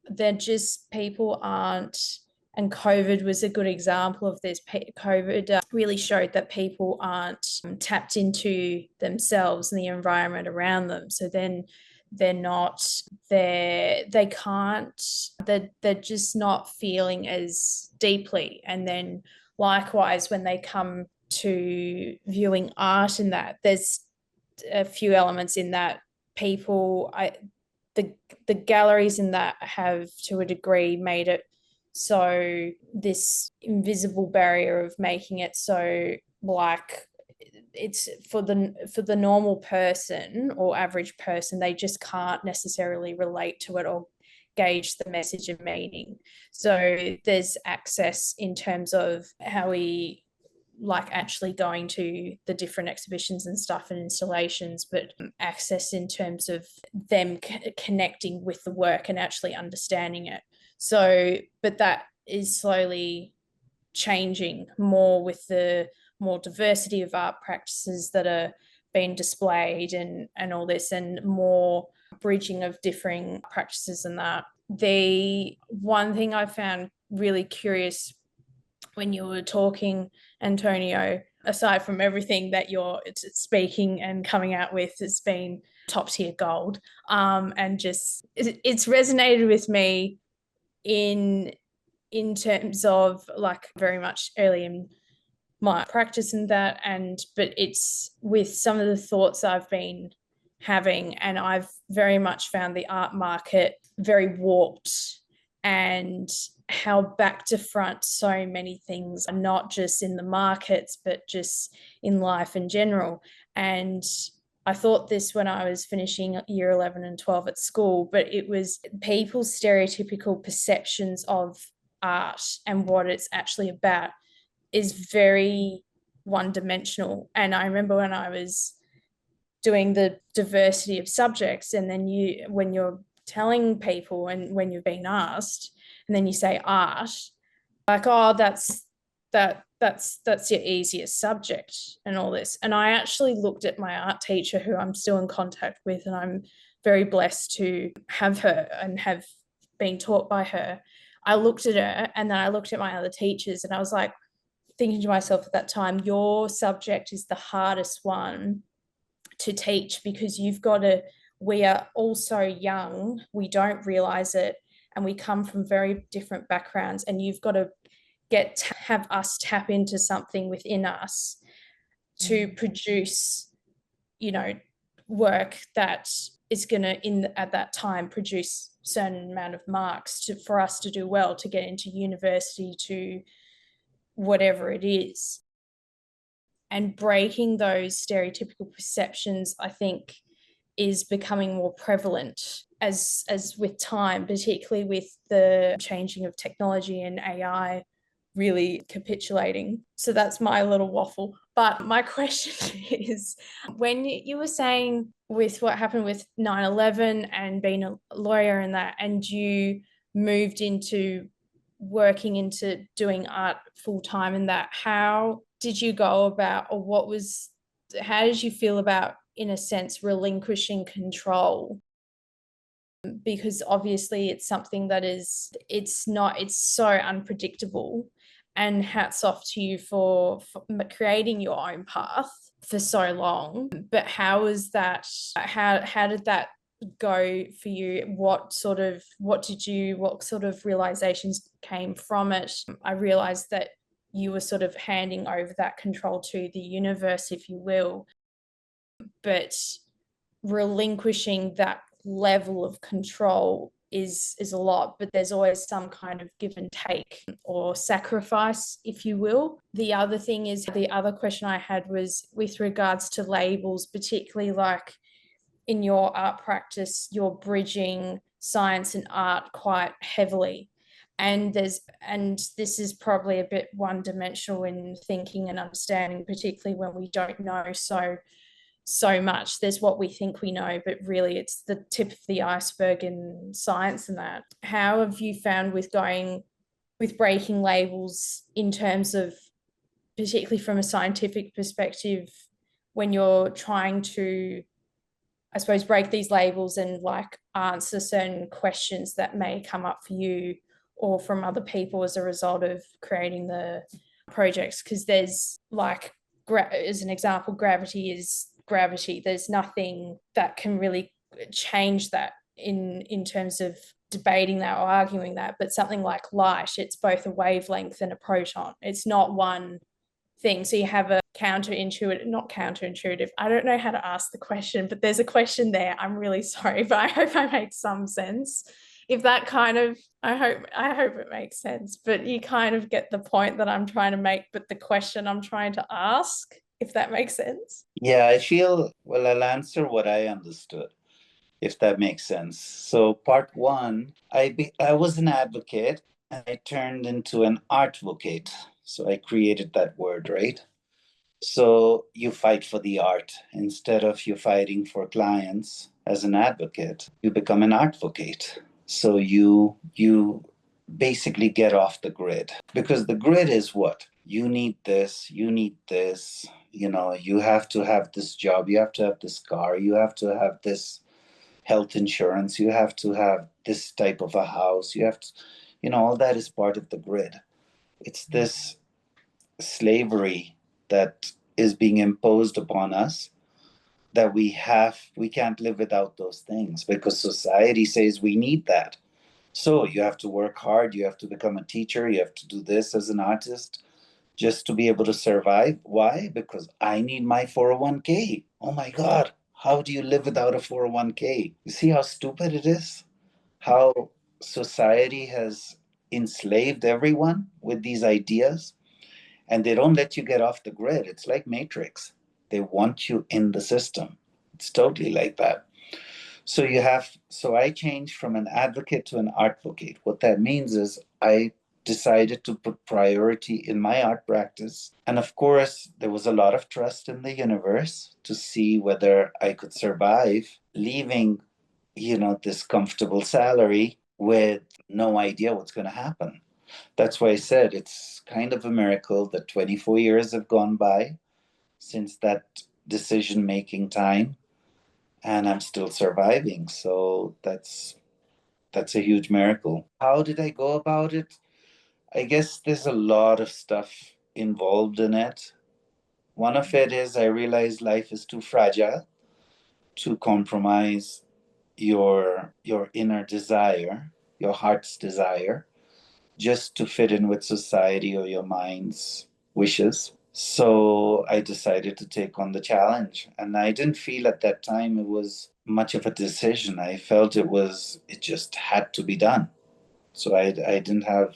they're just, people aren't. And COVID was a good example of this. COVID really showed that people aren't tapped into themselves and the environment around them. So then they're just not feeling as deeply. And then likewise, when they come to viewing art in that, there's a few elements in that the galleries in that have to a degree made it so this invisible barrier of making it so like it's for the normal person or average person, they just can't necessarily relate to it or gauge the message and meaning. So there's access in terms of how we like actually going to the different exhibitions and stuff and installations, but access in terms of them connecting with the work and actually understanding it. So, but that is slowly changing more with the more diversity of art practices that are being displayed and all this, and more bridging of differing practices and that. The one thing I found really curious when you were talking, Antonio, aside from everything that you're speaking and coming out with, has been top tier gold. And just it's resonated with me in terms of like very much early in my practice and that, but it's with some of the thoughts I've been having, and I've very much found the art market very warped, and how back to front so many things are, not just in the markets but just in life in general. And I thought this when I was finishing year 11 and 12 at school, but it was people's stereotypical perceptions of art and what it's actually about is very one-dimensional. And I remember when I was doing the diversity of subjects, and then when you're telling people and when you've been asked, and then you say art, like, oh, that's your easiest subject and all this. And I actually looked at my art teacher, who I'm still in contact with, and I'm very blessed to have her and have been taught by her. I looked at her, and then I looked at my other teachers, and I was like thinking to myself at that time, your subject is the hardest one to teach, because we are all so young, we don't realize it, and we come from very different backgrounds, and you've got to have us tap into something within us to produce, work that is going to, at that time, produce certain amount of marks for us to do well, to get into university, to whatever it is. And breaking those stereotypical perceptions, I think, is becoming more prevalent as with time, particularly with the changing of technology and AI really capitulating. So that's my little waffle. But my question is, when you were saying with what happened with 9/11 and being a lawyer and that, and you moved into working into doing art full time and that, how did you go about, or how did you feel about, in a sense, relinquishing control? Because obviously it's something that it's so unpredictable, And hats off to you for creating your own path for so long. But how is that, how did that go for you? What sort of realizations came from it? I realized that you were sort of handing over that control to the universe, if you will, but relinquishing that level of control is a lot, but there's always some kind of give and take or sacrifice, if you will. The other thing is, the other question I had was with regards to labels, particularly like in your art practice, you're bridging science and art quite heavily. And this is probably a bit one-dimensional in thinking and understanding, particularly when we don't know so much. There's what we think we know, but really it's the tip of the iceberg in science and that. How have you found with breaking labels in terms of, particularly from a scientific perspective, when you're trying to, I suppose, break these labels and like answer certain questions that may come up for you or from other people as a result of creating the projects? Because there's like, as an example, gravity is gravity. There's nothing that can really change that in terms of debating that or arguing that. But something like light, it's both a wavelength and a proton. It's not one thing. So you have a not counterintuitive. I don't know how to ask the question, but there's a question there. I'm really sorry, but I hope I make some sense. If that kind of, I hope it makes sense, but you kind of get the point that I'm trying to make, but the question I'm trying to ask, if that makes sense. Yeah, I'll answer what I understood, if that makes sense. So part one, I was an advocate and I turned into an artvocate. So I created that word, right? So you fight for the art. Instead of you fighting for clients as an advocate, you become an artvocate. So you basically get off the grid, because the grid is what? You need this, you have to have this job, you have to have this car, you have to have this health insurance, you have to have this type of a house, you have to, all that is part of the grid. It's this slavery that is being imposed upon us, that we can't live without those things because society says we need that. So you have to work hard, you have to become a teacher, you have to do this as an artist just to be able to survive. Why? Because I need my 401k. Oh my God, how do you live without a 401k? You see how stupid it is? How society has enslaved everyone with these ideas, and they don't let you get off the grid. It's like Matrix. They want you in the system. It's totally like that. So I changed from an advocate to an artvocate. What that means is I decided to put priority in my art practice. And of course, there was a lot of trust in the universe to see whether I could survive leaving, this comfortable salary with no idea what's going to happen. That's why I said it's kind of a miracle that 24 years have gone by since that decision-making time, and I'm still surviving. So that's a huge miracle. How did I go about it? I guess there's a lot of stuff involved in it. One of it is I realized life is too fragile to compromise your inner desire, your heart's desire, just to fit in with society or your mind's wishes. So I decided to take on the challenge. And I didn't feel at that time it was much of a decision. I felt it just had to be done. So I didn't have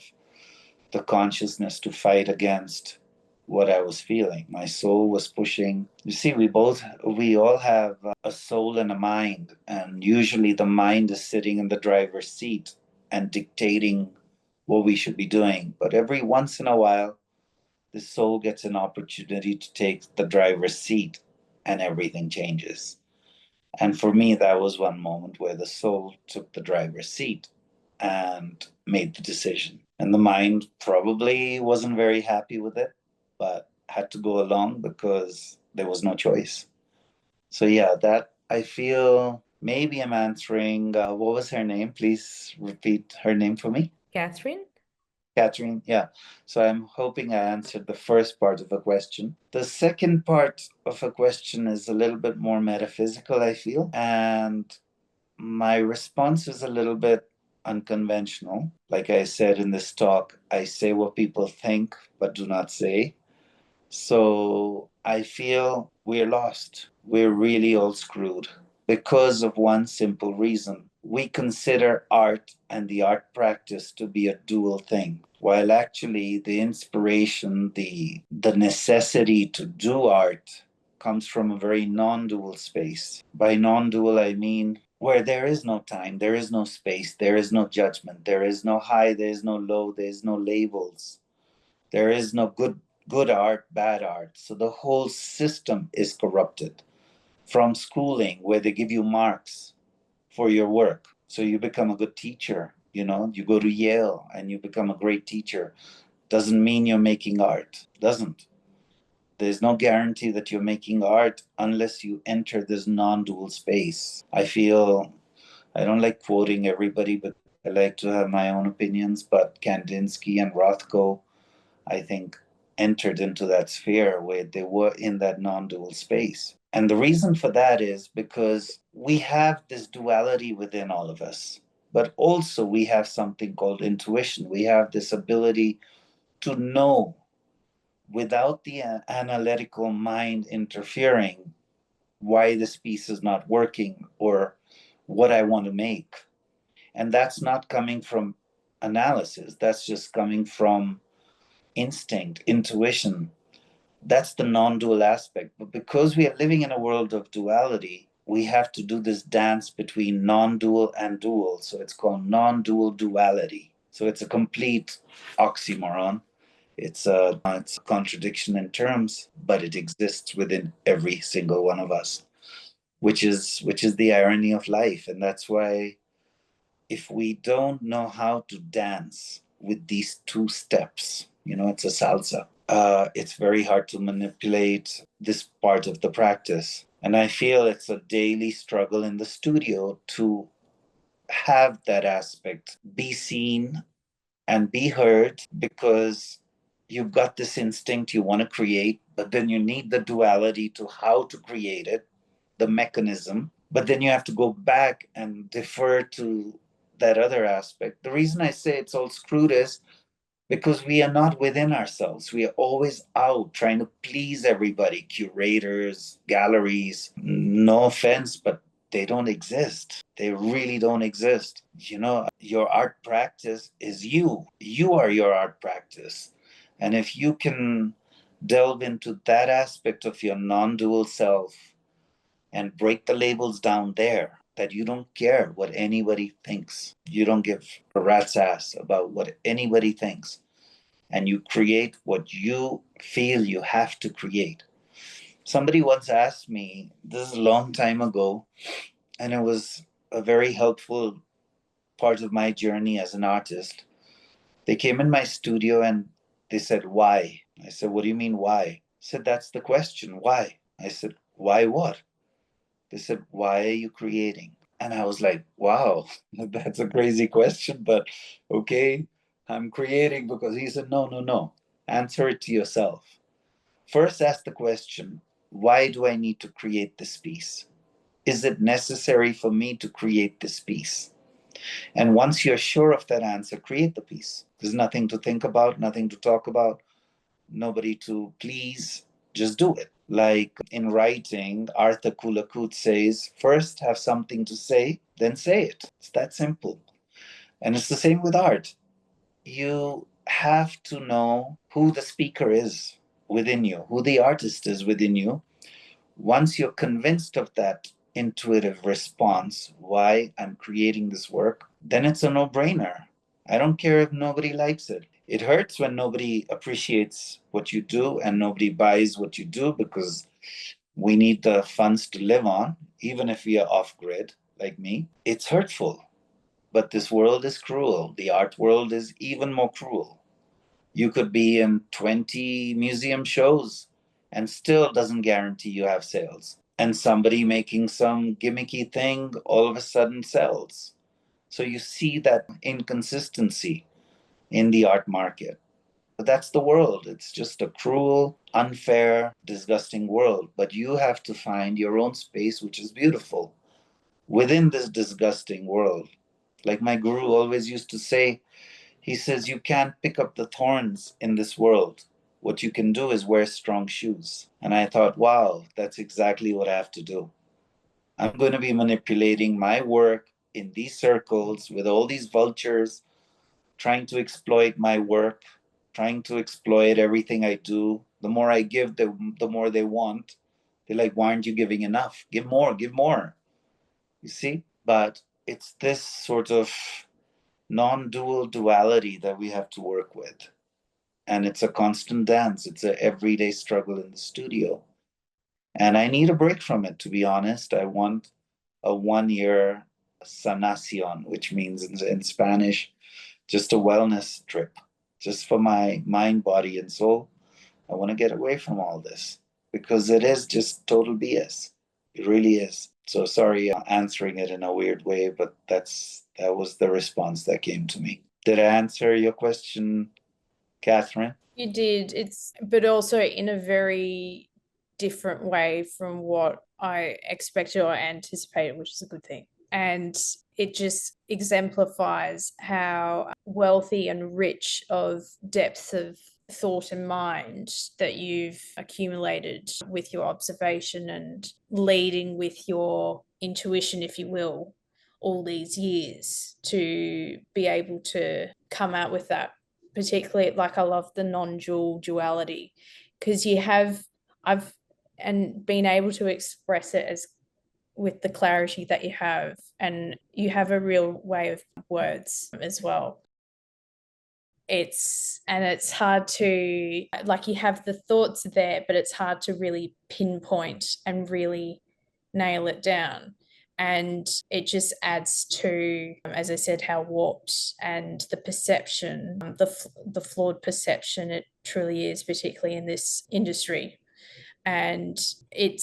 the consciousness to fight against what I was feeling. My soul was pushing. You see, we all have a soul and a mind. And usually the mind is sitting in the driver's seat and dictating what we should be doing. But every once in a while, the soul gets an opportunity to take the driver's seat and everything changes. And for me, that was one moment where the soul took the driver's seat and made the decision. And the mind probably wasn't very happy with it, but had to go along because there was no choice. So, yeah, that I feel maybe I'm answering. What was her name? Please repeat her name for me. Catherine? Catherine, yeah. So I'm hoping I answered the first part of the question. The second part of a question is a little bit more metaphysical, I feel. And my response is a little bit unconventional. Like I said in this talk, I say what people think but do not say. So I feel we're lost. We're really all screwed because of one simple reason. We consider art and the art practice to be a dual thing, while actually the inspiration, the necessity to do art comes from a very non-dual space. By non-dual, I mean where there is no time, there is no space, there is no judgment, there is no high, there is no low, there is no labels. There is no good art, bad art. So the whole system is corrupted from schooling, where they give you marks for your work. So you become a good teacher. You know, you go to Yale and you become a great teacher. Doesn't mean you're making art. Doesn't. There's no guarantee that you're making art unless you enter this non-dual space. I feel, I don't like quoting everybody, but I like to have my own opinions. But Kandinsky and Rothko, I think, entered into that sphere where they were in that non-dual space. And the reason for that is because we have this duality within all of us, but also we have something called intuition. We have this ability to know without the analytical mind interfering why this piece is not working or what I want to make. And that's not coming from analysis, that's just coming from instinct, intuition. That's the non-dual aspect. But because we are living in a world of duality, we have to do this dance between non-dual and dual. So it's called non-dual duality. So it's a complete oxymoron. It's a contradiction in terms, but it exists within every single one of us, which is the irony of life. And that's why if we don't know how to dance with these two steps, it's a salsa. It's very hard to manipulate this part of the practice. And I feel it's a daily struggle in the studio to have that aspect be seen and be heard, because you've got this instinct you want to create, but then you need the duality to how to create it, the mechanism. But then you have to go back and defer to that other aspect. The reason I say it's all screwed is because we are not within ourselves. We are always out trying to please everybody, curators, galleries. No offense, but they don't exist. They really don't exist. Your art practice is you. You are your art practice. And if you can delve into that aspect of your non-dual self and break the labels down there, that you don't care what anybody thinks. You don't give a rat's ass about what anybody thinks. And you create what you feel you have to create. Somebody once asked me, this is a long time ago, and it was a very helpful part of my journey as an artist. They came in my studio and they said, why? I said, what do you mean, why? I said, that's the question, why? I said, why what? They said, why are you creating? And I was like, wow, that's a crazy question, but okay, I'm creating because he said, no, no, no. Answer it to yourself. First, ask the question, why do I need to create this piece? Is it necessary for me to create this piece? And once you're sure of that answer, create the piece. There's nothing to think about, nothing to talk about, nobody to please. Just do it. Like in writing, Arthur Kulakut says, first have something to say, then say it. It's that simple. And it's the same with art. You have to know who the speaker is within you, who the artist is within you. Once you're convinced of that intuitive response, why I'm creating this work, then it's a no-brainer. I don't care if nobody likes it. It hurts when nobody appreciates what you do and nobody buys what you do, because we need the funds to live on, even if we are off grid like me. It's hurtful, but this world is cruel. The art world is even more cruel. You could be in 20 museum shows and still doesn't guarantee you have sales. And somebody making some gimmicky thing all of a sudden sells. So you see that inconsistency. in the art market. But that's the world. It's just a cruel, unfair, disgusting world. But you have to find your own space, which is beautiful, within this disgusting world. Like my guru always used to say, he says, you can't pick up the thorns in this world. What you can do is wear strong shoes. And I thought, wow, that's exactly what I have to do. I'm going to be manipulating my work in these circles with all these vultures trying to exploit my work, trying to exploit everything I do. The more I give, the more they want. They're like, why aren't you giving enough? Give more, give more. You see? But it's this sort of non-dual duality that we have to work with. And it's a constant dance. It's an everyday struggle in the studio. And I need a break from it, to be honest. I want a 1 year sanación, which means in Spanish, just a wellness trip, just for my mind, body, and soul. I want to get away from all this because it is just total BS. It really is. So sorry, answering it in a weird way, but that was the response that came to me. Did I answer your question, Catherine? You did. But also in a very different way from what I expected or anticipated, which is a good thing. And it just exemplifies how wealthy and rich of depth of thought and mind that you've accumulated with your observation and leading with your intuition, if you will, all these years to be able to come out with that. Particularly, like, I love the non-dual duality, because I've and been able to express it as with the clarity that you have, and you have a real way of words as well. It's hard to, like, you have the thoughts there, but it's hard to really pinpoint and really nail it down. And it just adds to, as I said, how warped and the perception, the flawed perception it truly is, particularly in this industry. And it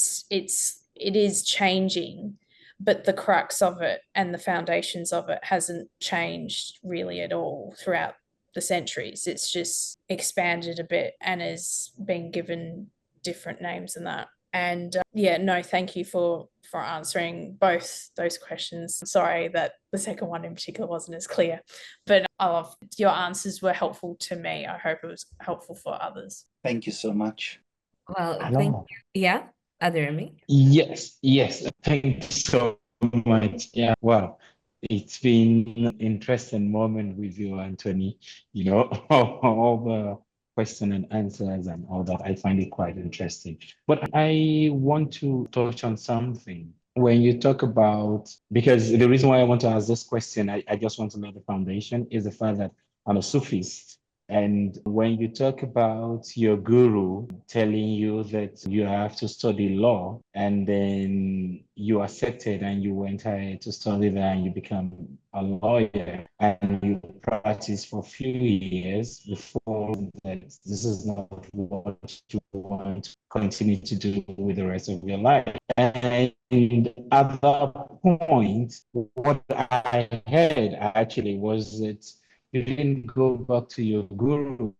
is changing, but the crux of it and the foundations of it hasn't changed really at all throughout the centuries. It's just expanded a bit and has been given different names and that. And yeah, no, thank you for answering both those questions. Sorry that the second one in particular wasn't as clear, but your answers were helpful to me. I hope it was helpful for others. Thank you so much. Well, thank Hello. you. Yeah, Adirami. Yes, thank you so much. Yeah, wow. It's been an interesting moment with you, Anthony. You know, all the question and answers and all that. I find it quite interesting. But I want to touch on something. When you talk about, because the reason why I want to ask this question, I just want to lay the foundation, is the fact that I'm a Sufist. And when you talk about your guru telling you that you have to study law, and then you accepted and you went ahead to study that and you become a lawyer and you practice for a few years before that this is not what you want to continue to do with the rest of your life. And at that point, what I heard actually was that you didn't go back to your guru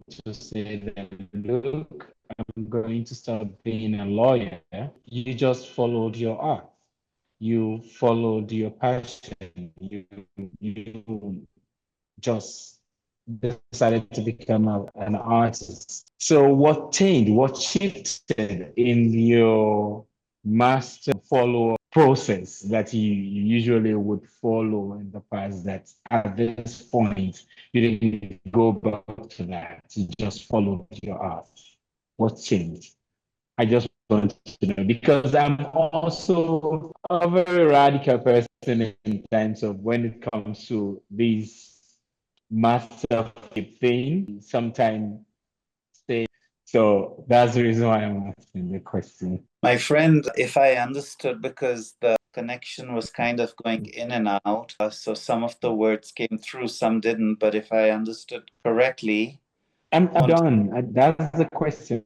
to say that, look, I'm going to start being a lawyer. You just followed your art. You followed your passion. You just decided to become an artist. So what changed? What shifted in your master follow process that you usually would follow in the past, that at this point you didn't go back to that, you just followed your art? What changed? I just want to know, because I'm also a very radical person in terms of when it comes to these master thing, sometimes say. So that's the reason why I'm asking the question. My friend, if I understood, because the connection was kind of going in and out, so some of the words came through, some didn't, but if I understood correctly, I'm done. That's the question.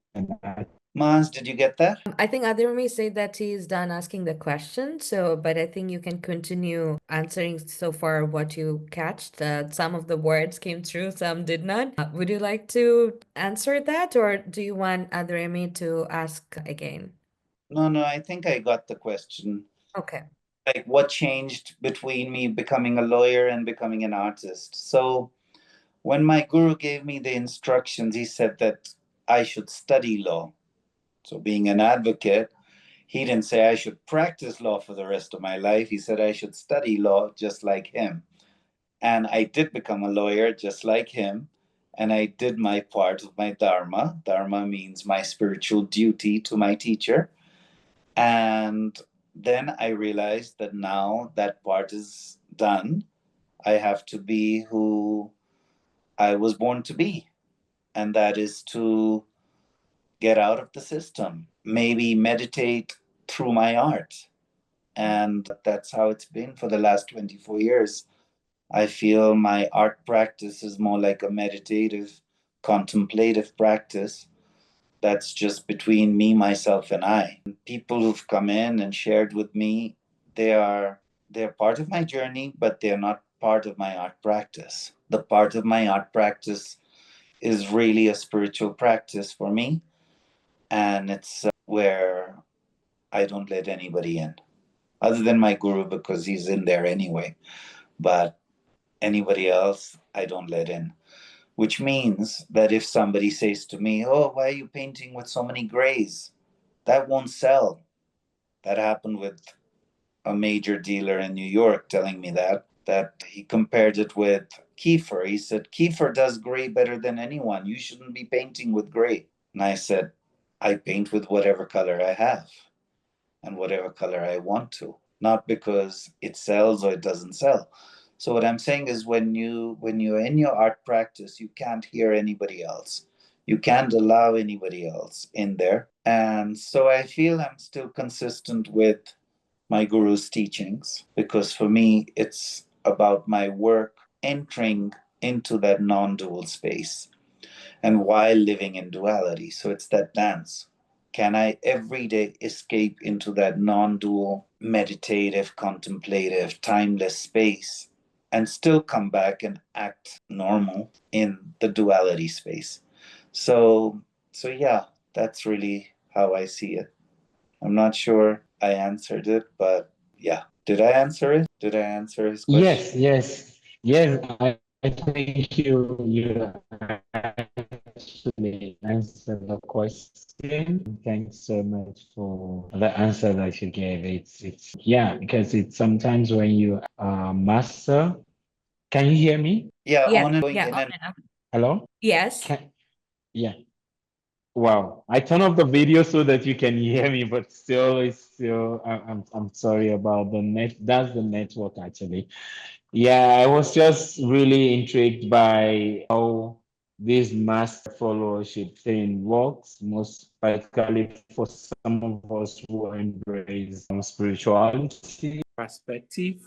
Maz, did you get that? I think Adirami said that he's done asking the question. So, but I think you can continue answering so far what you catch. Some of the words came through, some did not. Would you like to answer that, or do you want Adirami to ask again? No, I think I got the question. Okay. Like, what changed between me becoming a lawyer and becoming an artist? So, when my guru gave me the instructions, he said that I should study law. So, being an advocate, he didn't say I should practice law for the rest of my life. He said I should study law just like him. And I did become a lawyer just like him. And I did my part of my dharma. Dharma means my spiritual duty to my teacher. And then I realized that now that part is done, I have to be who I was born to be. And that is to get out of the system, maybe meditate through my art. And that's how it's been for the last 24 years. I feel my art practice is more like a meditative, contemplative practice that's just between me, myself, and I. People who've come in and shared with me, they're part of my journey, but they're not part of my art practice. The part of my art practice is really a spiritual practice for me, and it's where I don't let anybody in, other than my guru because he's in there anyway. But anybody else, I don't let in. Which means that if somebody says to me, "Oh, why are you painting with so many grays?" That won't sell. That happened with a major dealer in New York telling me that he compared it with Kiefer. He said, "Kiefer does gray better than anyone. You shouldn't be painting with gray." And I said, "I paint with whatever color I have and whatever color I want to, not because it sells or it doesn't sell." So what I'm saying is when you're in your art practice, you can't hear anybody else. You can't allow anybody else in there. And so I feel I'm still consistent with my guru's teachings because for me it's about my work entering into that non-dual space and while living in duality. So it's that dance. Can I every day escape into that non dual, meditative, contemplative, timeless space and still come back and act normal in the duality space? So yeah, that's really how I see it. I'm not sure I answered it, but yeah. Did I answer it? Did I answer his question? Yes. I think you actually answered the question. Thanks so much for the answer that you gave. It's yeah, because it's sometimes when you master. Can you hear me? Yeah, Yeah, on and going yeah, in on and and off. Hello? Yes. Can yeah. Wow, I turn off the video so that you can hear me, but still, it's still. I'm sorry about the net. That's the network actually. Yeah, I was just really intrigued by how this mass followership thing works, most particularly for some of us who embrace spirituality perspective,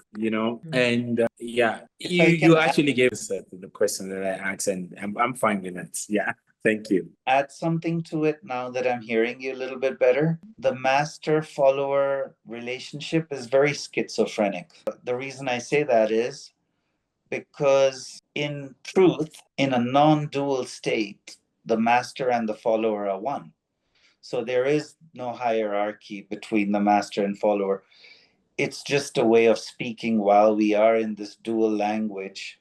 and yeah, if you I you can actually gave us the question that I asked, and I'm fine with it. Yeah, thank you. add something to it now that I'm hearing you a little bit better. The master follower relationship is very schizophrenic. The reason I say that is because, in truth, in a non dual state, the master and the follower are one. So there is no hierarchy between the master and follower. It's just a way of speaking while we are in this dual language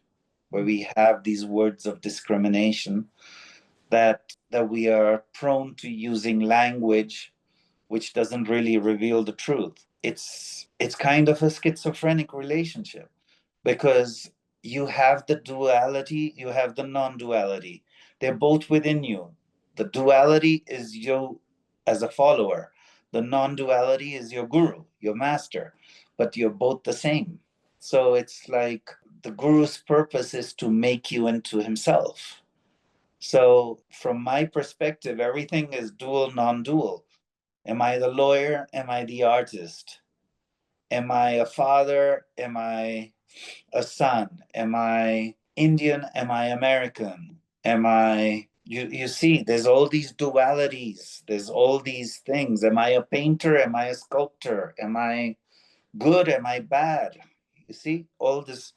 where we have these words of discrimination that we are prone to using language which doesn't really reveal the truth. It's kind of a schizophrenic relationship because you have the duality, you have the non-duality. They're both within you. The duality is you as a follower. The non-duality is your guru, your master, but you're both the same. So it's like the guru's purpose is to make you into himself. So, from my perspective, everything is dual, non dual. Am I the lawyer? Am I the artist? Am I a father? Am I a son? Am I Indian? Am I American? Am I You see, there's all these dualities, there's all these things. Am I a painter? Am I a sculptor? Am I good? Am I bad? You see, all this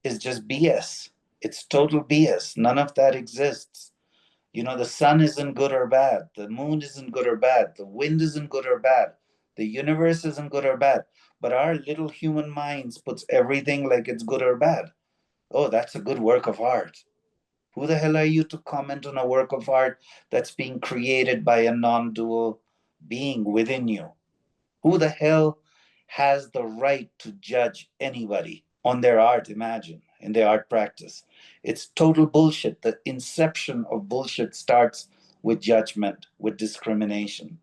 is just BS. It's total BS. None of that exists. You know, the sun isn't good or bad. The moon isn't good or bad. The wind isn't good or bad. The universe isn't good or bad. But our little human minds puts everything like it's good or bad. Oh, that's a good work of art. Who the hell are you to comment on a work of art that's being created by a non-dual being within you? Who the hell has the right to judge anybody on their art, imagine, in their art practice? It's total bullshit. The inception of bullshit starts with judgment, with discrimination.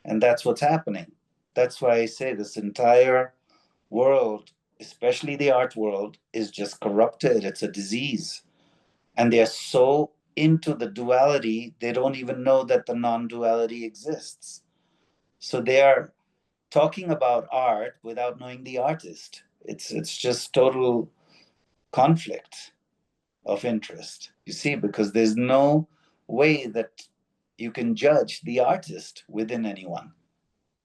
And that's what's happening. That's why I say this entire world, especially the art world, is just corrupted. It's a disease. And they're so into the duality, they don't even know that the non-duality exists. So they are talking about art without knowing the artist. It's just total conflict of interest. You see, because there's no way that you can judge the artist within anyone.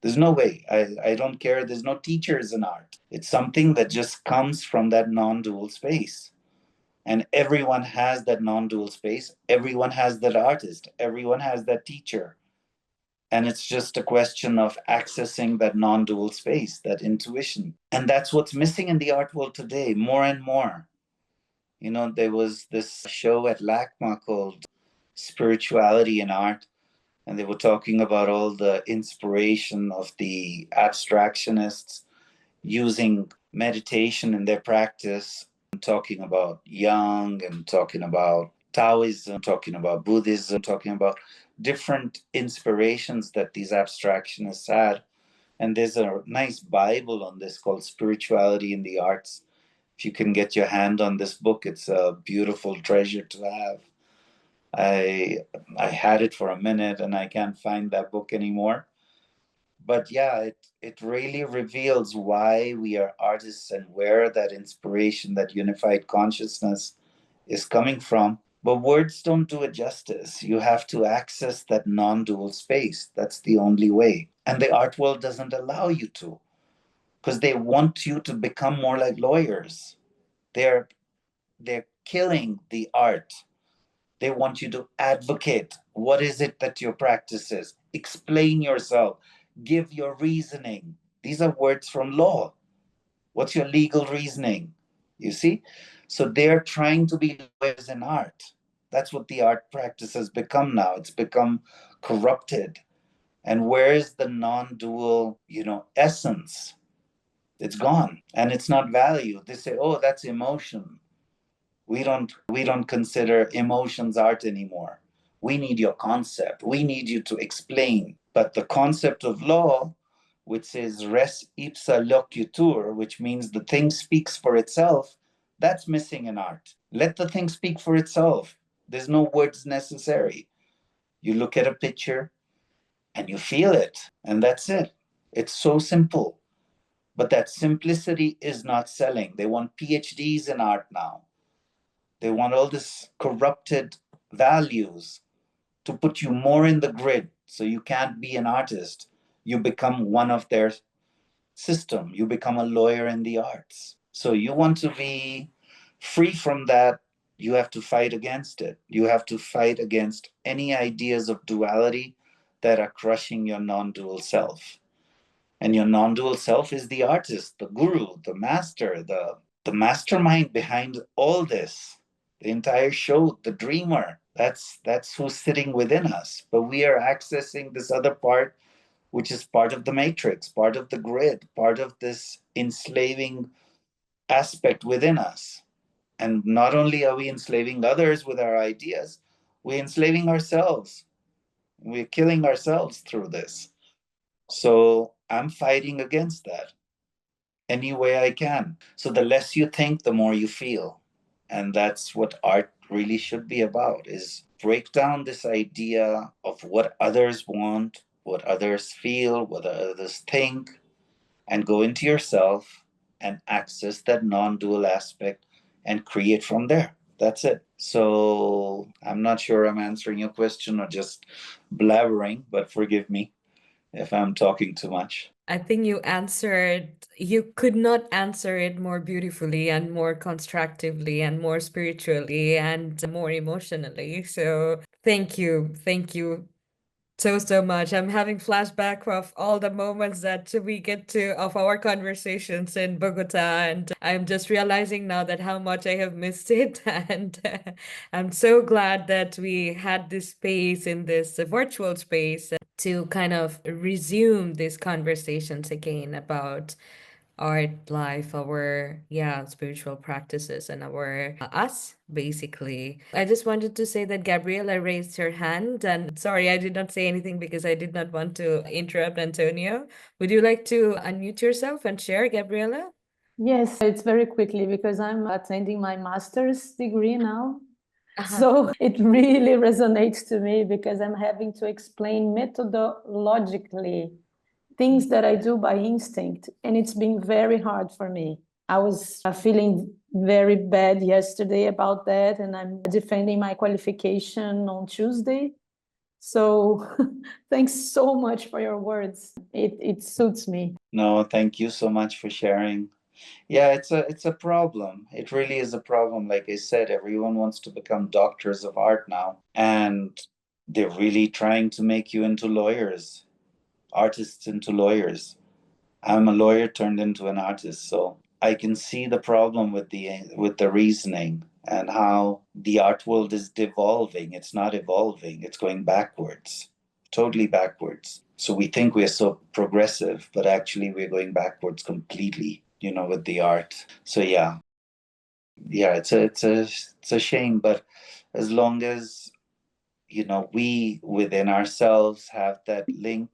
There's no way. I don't care. There's no teachers in art. It's something that just comes from that non-dual space. And everyone has that non-dual space. Everyone has that artist. Everyone has that teacher. And it's just a question of accessing that non-dual space, that intuition. And that's what's missing in the art world today, more and more. You know, there was this show at LACMA called Spirituality in Art, and they were talking about all the inspiration of the abstractionists using meditation in their practice, talking about Jung and talking about Taoism, talking about Buddhism, talking about different inspirations that these abstractionists had. And there's a nice Bible on this called Spirituality in the Arts. If you can get your hand on this book, it's a beautiful treasure to have. I had it for a minute and I can't find that book anymore. But yeah, it really reveals why we are artists and where that inspiration, that unified consciousness is coming from. But words don't do it justice. You have to access that non-dual space. That's the only way. And the art world doesn't allow you to, because they want you to become more like lawyers. They're killing the art. They want you to advocate. What is it that your practice is? Explain yourself. Give your reasoning. These are words from law. What's your legal reasoning? You see? So they're trying to be lawyers in art. That's what the art practice has become now. It's become corrupted. And where's the non-dual, essence? It's gone. And it's not valued. They say, oh, that's emotion. We don't consider emotions art anymore. We need your concept. We need you to explain. But the concept of law, which says res ipsa loquitur, which means the thing speaks for itself, that's missing in art. Let the thing speak for itself. There's no words necessary. You look at a picture and you feel it, and that's it. It's so simple. But that simplicity is not selling. They want PhDs in art now. They want all this corrupted values to put you more in the grid so you can't be an artist. You become one of their system. You become a lawyer in the arts. So you want to be free from that. You have to fight against it. You have to fight against any ideas of duality that are crushing your non-dual self. And your non-dual self is the artist, the guru, the master, the mastermind behind all this. The entire show, the dreamer, that's who's sitting within us. But we are accessing this other part, which is part of the matrix, part of the grid, part of this enslaving aspect within us. And not only are we enslaving others with our ideas, we're enslaving ourselves. We're killing ourselves through this. So I'm fighting against that any way I can. So the less you think, the more you feel. And that's what art really should be about, is break down this idea of what others want, what others feel, what others think, and go into yourself and access that non-dual aspect and create from there. That's it. So I'm not sure I'm answering your question or just blabbering, but forgive me if I'm talking too much. I think you could not answer it more beautifully and more constructively and more spiritually and more emotionally. So thank you. Thank you so much. I'm having flashback of all the moments that we get to of our conversations in Bogota, and I'm just realizing now that how much I have missed it. And I'm so glad that we had this space in this virtual space to kind of resume these conversations again about art, life, our spiritual practices, and our us basically. I just wanted to say that Gabriela raised her hand, and sorry, I did not say anything because I did not want to interrupt Antonio. Would you like to unmute yourself and share, Gabriela? Yes, it's very quickly because I'm attending my master's degree now. So it really resonates to me because I'm having to explain methodologically things that I do by instinct, and it's been very hard for me. I was feeling very bad yesterday about that, and I'm defending my qualification on Tuesday. So thanks so much for your words. It suits me. No, thank you so much for sharing. Yeah, it's a problem. It really is a problem. Like I said, everyone wants to become doctors of art now, and they're really trying to make you into lawyers, artists into lawyers. I'm a lawyer turned into an artist, so I can see the problem with the reasoning and how the art world is devolving. It's not evolving, it's going backwards, totally backwards. So we think we're so progressive, but actually we're going backwards completely, with the art. So yeah, it's a shame, but as long as we within ourselves have that link,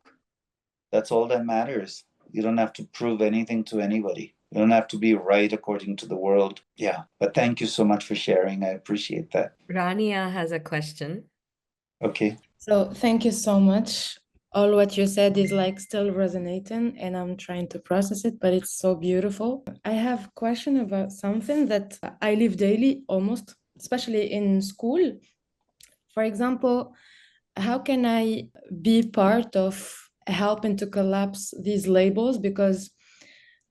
that's all that matters. You don't have to prove anything to anybody. You don't have to be right according to the world. Yeah. But thank you so much for sharing. I appreciate that. Rania has a question. Okay. So thank you so much. All what you said is like still resonating and I'm trying to process it, but it's so beautiful. I have a question about something that I live daily almost, especially in school. For example, how can I be part of helping to collapse these labels? Because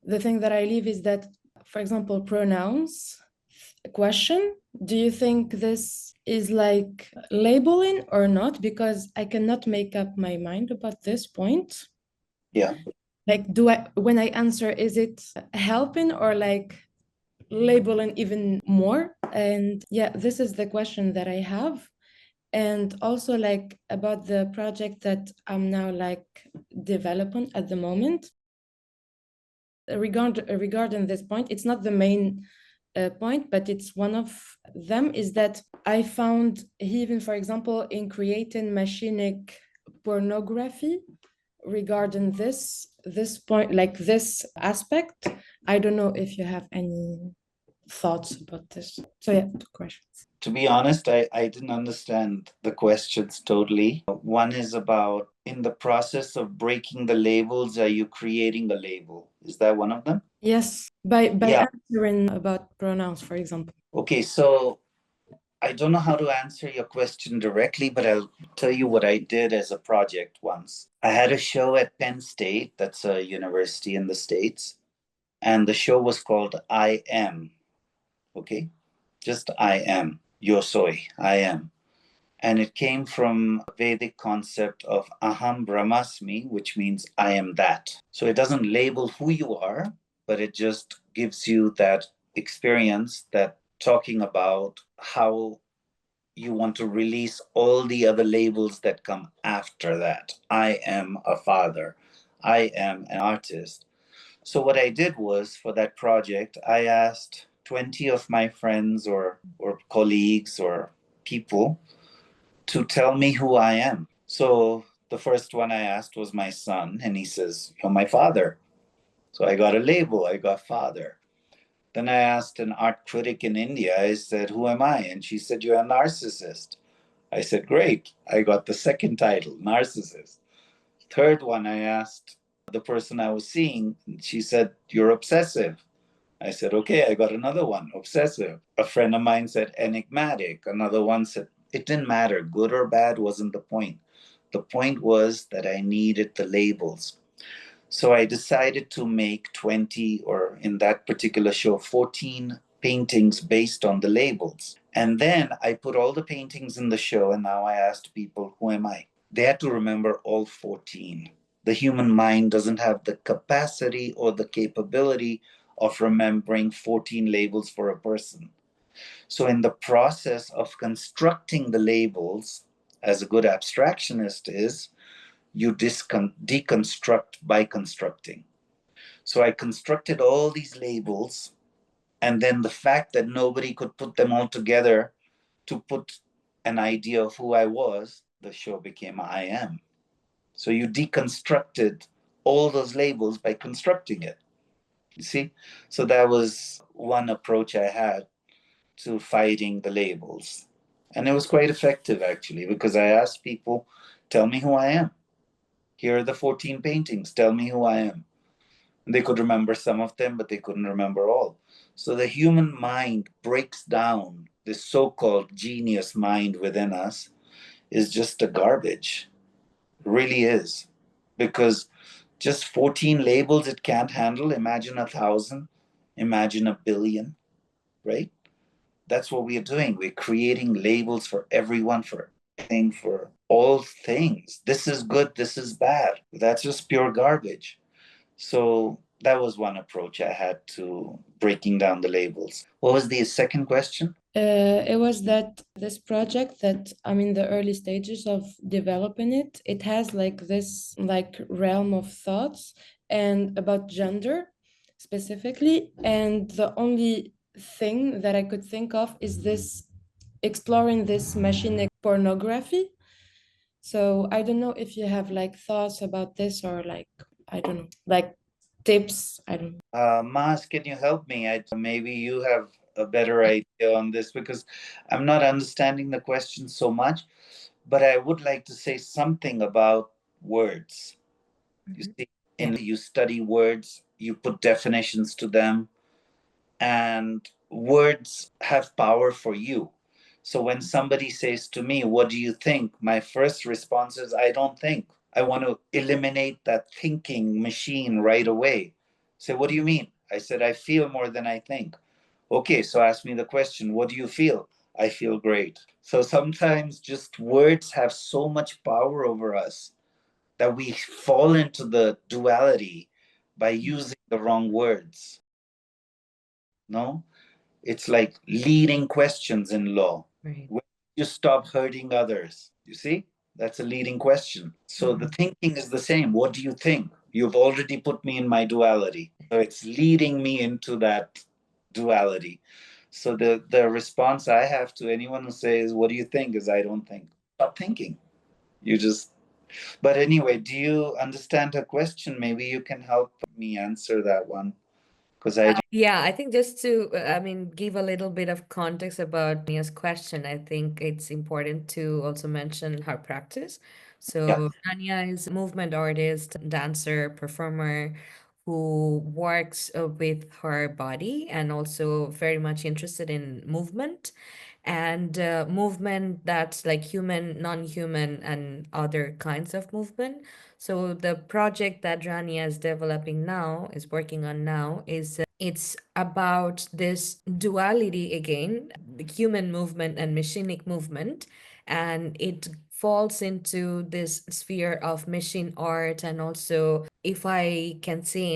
the thing that I live is that, for example, pronouns, question, do you think this is like labeling or not? Because I cannot make up my mind about this point. Yeah. Like, when I answer, is it helping or like labeling even more? And yeah, this is the question that I have. And also like about the project that I'm now like developing at the moment. Regarding this point, it's not the main point, but it's one of them, is that I found even, for example, in creating machinic pornography, regarding this point, like this aspect, I don't know if you have any thoughts about this. So yeah, 2 questions. To be honest, I didn't understand the questions totally. One is about, in the process of breaking the labels, are you creating a label? Is that one of them? Yes, by answering about pronouns, for example. Okay, so I don't know how to answer your question directly, but I'll tell you what I did as a project once. I had a show at Penn State, that's a university in the States, and the show was called I Am. Okay? Just I Am. Yo soy. I am. And it came from a Vedic concept of Aham Brahmasmi, which means I am that. So it doesn't label who you are, but it just gives you that experience, that talking about how you want to release all the other labels that come after that. I am a father. I am an artist. So what I did was, for that project, I asked 20 of my friends or colleagues or people to tell me who I am. So the first one I asked was my son, and he says, "You're my father." So I got a label, I got father. Then I asked an art critic in India, I said, "Who am I?" And she said, "You're a narcissist." I said, "Great, I got the second title, narcissist." Third one, I asked the person I was seeing, she said, "You're obsessive." I said, okay, I got another one, obsessive. A friend of mine said enigmatic. Another one said, it didn't matter. Good or bad wasn't the point. The point was that I needed the labels. So I decided to make 20, or in that particular show, 14 paintings based on the labels. And then I put all the paintings in the show, and now I asked people, who am I? They had to remember all 14. The human mind doesn't have the capacity or the capability of remembering 14 labels for a person. So, in the process of constructing the labels, as a good abstractionist is, you deconstruct by constructing. So, I constructed all these labels, and then the fact that nobody could put them all together to put an idea of who I was, the show became I Am. So you deconstructed all those labels by constructing it. You see? So that was one approach I had to fighting the labels. And it was quite effective, actually, because I asked people, tell me who I am. Here are the 14 paintings. Tell me who I am. And they could remember some of them, but they couldn't remember all. So the human mind breaks down. This so called genius mind within us is just a garbage. It really is. Because just 14 labels it can't handle. Imagine 1,000, imagine 1,000,000,000, right? That's what we are doing. We're creating labels for everyone, for everything, for all things. This is good, this is bad. That's just pure garbage. So that was one approach I had to breaking down the labels. What was the second question? It was that this project that I'm in the early stages of developing it. It has like this like realm of thoughts and about gender specifically. And the only thing that I could think of is this exploring this machine pornography. So I don't know if you have like thoughts about this or like, I don't know, like tips. I don't know. Mas, can you help me? Maybe you have a better idea on this because I'm not understanding the question so much, but I would like to say something about words. You see, you study words, you put definitions to them, and words have power for you. So when somebody says to me, what do you think? My first response is, I don't think. I want to eliminate that thinking machine right away. Say, what do you mean? I said, I feel more than I think. Okay, so ask me the question, what do you feel? I feel great. So sometimes just words have so much power over us that we fall into the duality by using the wrong words. No? It's like leading questions in law. Right. When you stop hurting others? You see? That's a leading question. So the thinking is the same. What do you think? You've already put me in my duality. So it's leading me into that duality. So the response I have to anyone who says, what do you think? Is I don't think. Stop thinking. You just but anyway, do you understand her question? Maybe you can help me answer that one. Because Yeah, I think just to, give a little bit of context about Nia's question, I think it's important to also mention her practice. yeah. So, Anya is a movement artist, dancer, performer who works with her body and also very much interested in movement and movement that's like human, non-human, and other kinds of movement. So the project that Rania is developing now, is working on now, is it's about this duality again, the human movement and machinic movement, and it falls into this sphere of machine art, and also, if I can say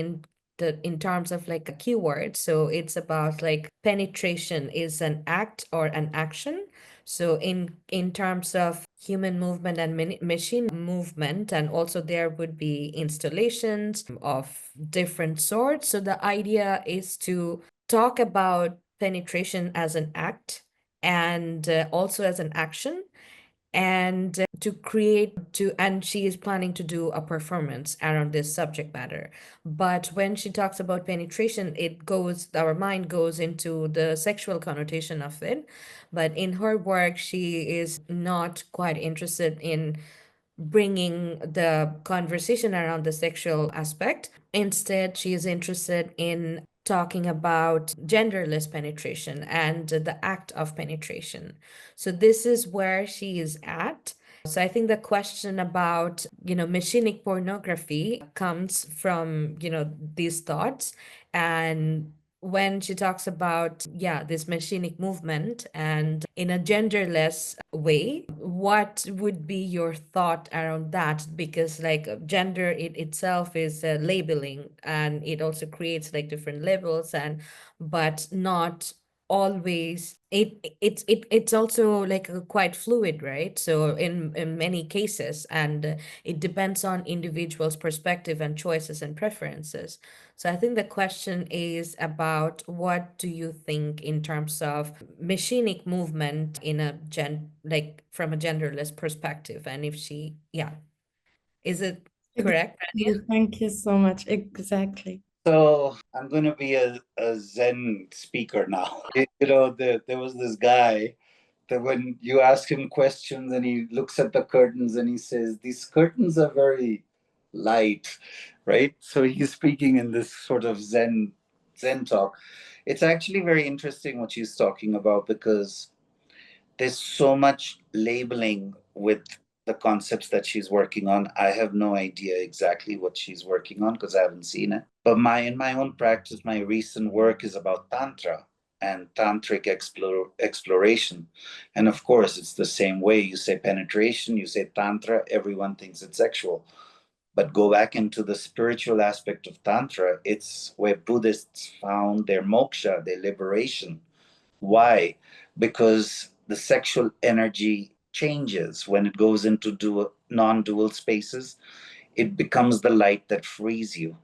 in terms of like a keyword, so it's about like penetration is an act or an action. So in terms of human movement and machine movement, and also there would be installations of different sorts. So the idea is to talk about penetration as an act and also as an action, and to create to and she is planning to do a performance around this subject matter. But when she talks about penetration, our mind goes into the sexual connotation of it. But in her work, she is not quite interested in bringing the conversation around the sexual aspect. Instead, she is interested in talking about genderless penetration and the act of penetration. So this is where she is at. So I think the question about, machinic pornography comes from, these thoughts. And when she talks about, this machinic movement and in a genderless way, what would be your thought around that? Because like gender it itself is labeling, and it also creates like different levels, and but not always it's also like quite fluid, right? So in many cases, and it depends on individuals' perspective and choices and preferences. So I think the question is about what do you think in terms of machinic movement in a like from a genderless perspective, and if she, is it correct, Rania? Thank you so much. Exactly. So I'm going to be a Zen speaker now. There was this guy that when you ask him questions and he looks at the curtains and he says, these curtains are very light, right? So he's speaking in this sort of Zen talk. It's actually very interesting what she's talking about, because there's so much labeling with the concepts that she's working on. I have no idea exactly what she's working on because I haven't seen it. But in my own practice, my recent work is about Tantra and tantric exploration. And of course, it's the same way. You say penetration, you say Tantra, everyone thinks it's sexual. But go back into the spiritual aspect of Tantra, it's where Buddhists found their moksha, their liberation. Why? Because the sexual energy changes when it goes into non-dual spaces. It becomes the light that frees you.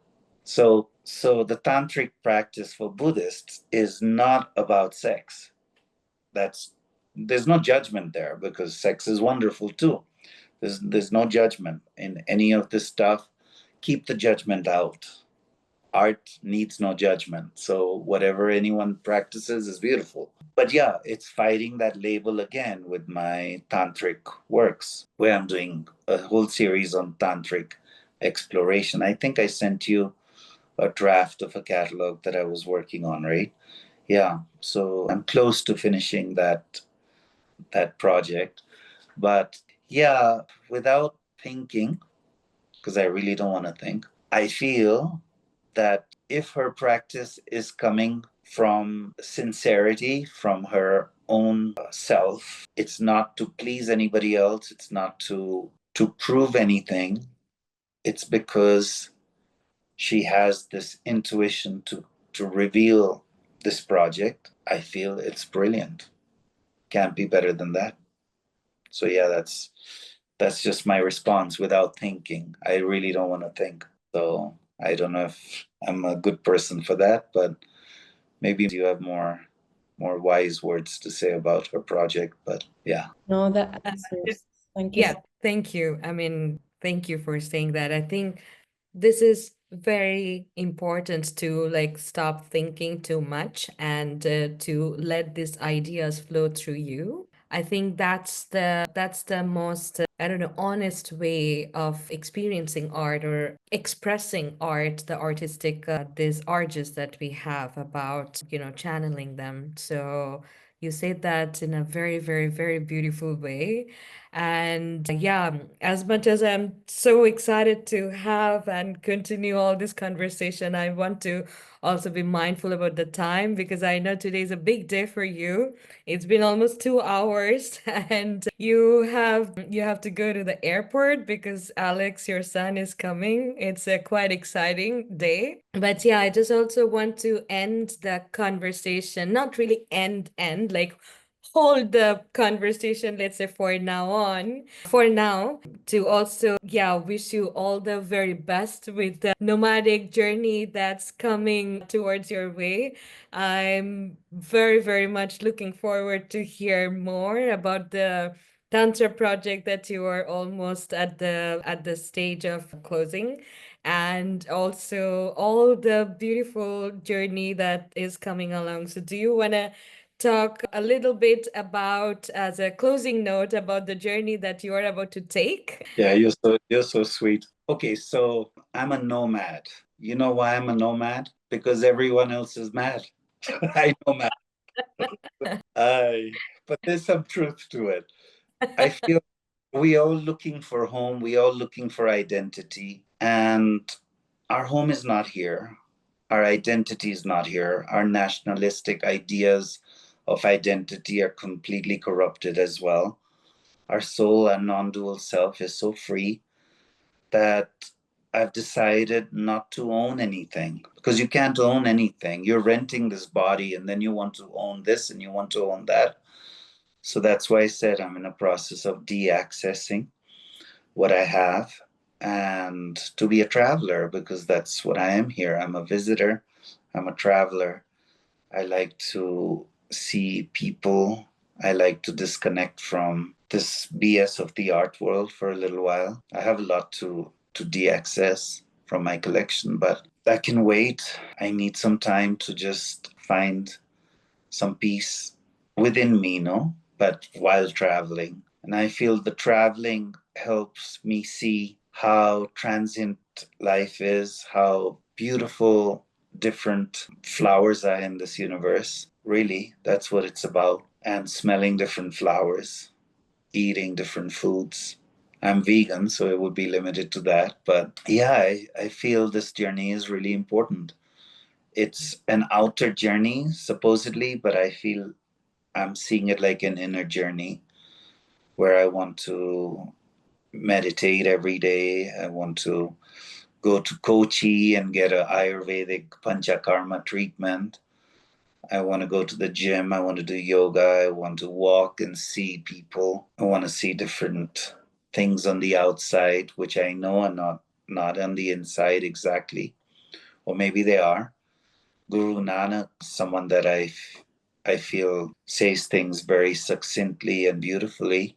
So the tantric practice for Buddhists is not about sex. There's no judgment there, because sex is wonderful too. There's no judgment in any of this stuff. Keep the judgment out. Art needs no judgment. So whatever anyone practices is beautiful. But yeah, it's fighting that label again with my tantric works, where I'm doing a whole series on tantric exploration. I think I sent you a draft of a catalog that I was working on, right? Yeah. So I'm close to finishing that project. But yeah, without thinking, because I really don't want to think, I feel that if her practice is coming from sincerity, from her own self, it's not to please anybody else, it's not to prove anything. It's because she has this intuition to reveal this project. I feel it's brilliant. Can't be better than that. So yeah, that's just my response without thinking. I really don't want to think. So I don't know if I'm a good person for that, but maybe you have more wise words to say about her project. But yeah. No, that answers. Thank you. Yeah, thank you. I mean, thank you for saying that. I think this is very important to like stop thinking too much and to let these ideas flow through you. I think that's the most I don't know, honest way of experiencing art or expressing art, the artistic these urges that we have about, channeling them. So you said that in a very, very, very beautiful way. And yeah, as much as I'm so excited to have and continue all this conversation, I want to also be mindful about the time, because I know today is a big day for you. It's been almost 2 hours and you have to go to the airport because Alex, your son, is coming. It's a quite exciting day. But yeah, I just also want to end the conversation, not really end, like hold the conversation, let's say for now, to also, wish you all the very best with the nomadic journey that's coming towards your way. I'm very, very much looking forward to hear more about the Tantra project that you are almost at the stage of closing, and also all the beautiful journey that is coming along. So do you want to talk a little bit about, as a closing note, about the journey that you are about to take? Yeah, you're so sweet. Okay, so I'm a nomad. You know why I'm a nomad? Because everyone else is mad. I know mad. But there's some truth to it. I feel we all looking for home, we all looking for identity, and our home is not here. Our identity is not here. Our nationalistic ideas of identity are completely corrupted as well. Our soul and non-dual self is so free that I've decided not to own anything, because you can't own anything. You're renting this body and then you want to own this and you want to own that. So that's why I said I'm in a process of de-accessing what I have and to be a traveler, because that's what I am here. I'm a visitor, I'm a traveler. I like to see people. I like to disconnect from this BS of the art world for a little while. I have a lot to de-access from my collection, but that can wait. I need some time to just find some peace within me, no? But while traveling. And I feel the traveling helps me see how transient life is, how beautiful different flowers are in this universe. Really, that's what it's about. And smelling different flowers, eating different foods. I'm vegan, so it would be limited to that. But yeah, I feel this journey is really important. It's an outer journey, supposedly, but I feel I'm seeing it like an inner journey where I want to meditate every day. I want to go to Kochi and get an Ayurvedic Panchakarma treatment. I want to go to the gym. I want to do yoga. I want to walk and see people. I want to see different things on the outside, which I know are not on the inside exactly, or maybe they are. Guru Nanak, someone that I feel says things very succinctly and beautifully,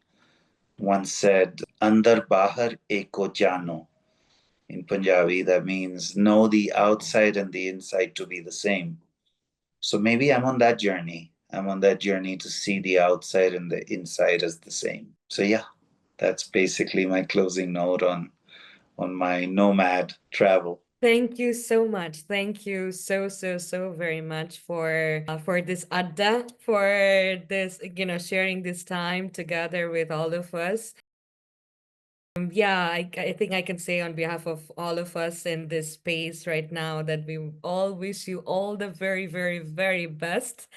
once said, "Andar bahar eko jano." In Punjabi, that means know the outside and the inside to be the same. So maybe I'm on that journey. I'm on that journey to see the outside and the inside as the same. So yeah, that's basically my closing note on my nomad travel. Thank you so much. Thank you so very much for this adda, for this, sharing this time together with all of us. Yeah, I think I can say on behalf of all of us in this space right now that we all wish you all the very best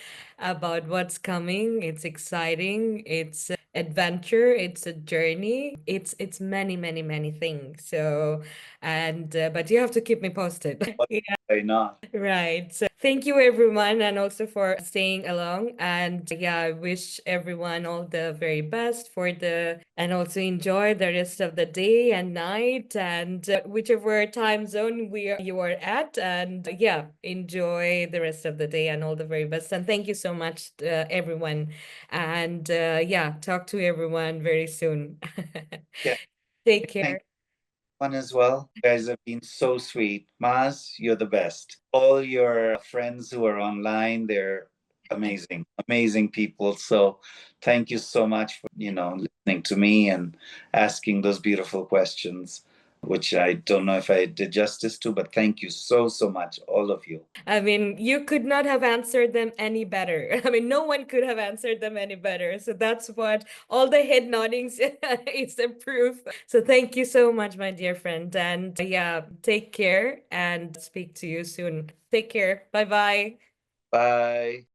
about what's coming. It's exciting. It's adventure. It's a journey. It's many things. So, and but you have to keep me posted. Why not? Right. So thank you everyone and also for staying along. And yeah, I wish everyone all the very best and also enjoy the rest of the day and night and whichever time zone you are at. And yeah, enjoy the rest of the day and all the very best. And thank you so much, everyone. And yeah, talk to everyone very soon. Yeah. Take Thank care. one as well. You guys have been so sweet. Maz, you're the best. All your friends who are online, they're amazing people. So thank you so much for, listening to me and asking those beautiful questions, which I don't know if I did justice to, but thank you so much, all of you. I mean, you could not have answered them any better. I mean, no one could have answered them any better. So that's what all the head noddings is a proof. So thank you so much, my dear friend. And yeah, take care and speak to you soon. Take care. Bye-bye. Bye.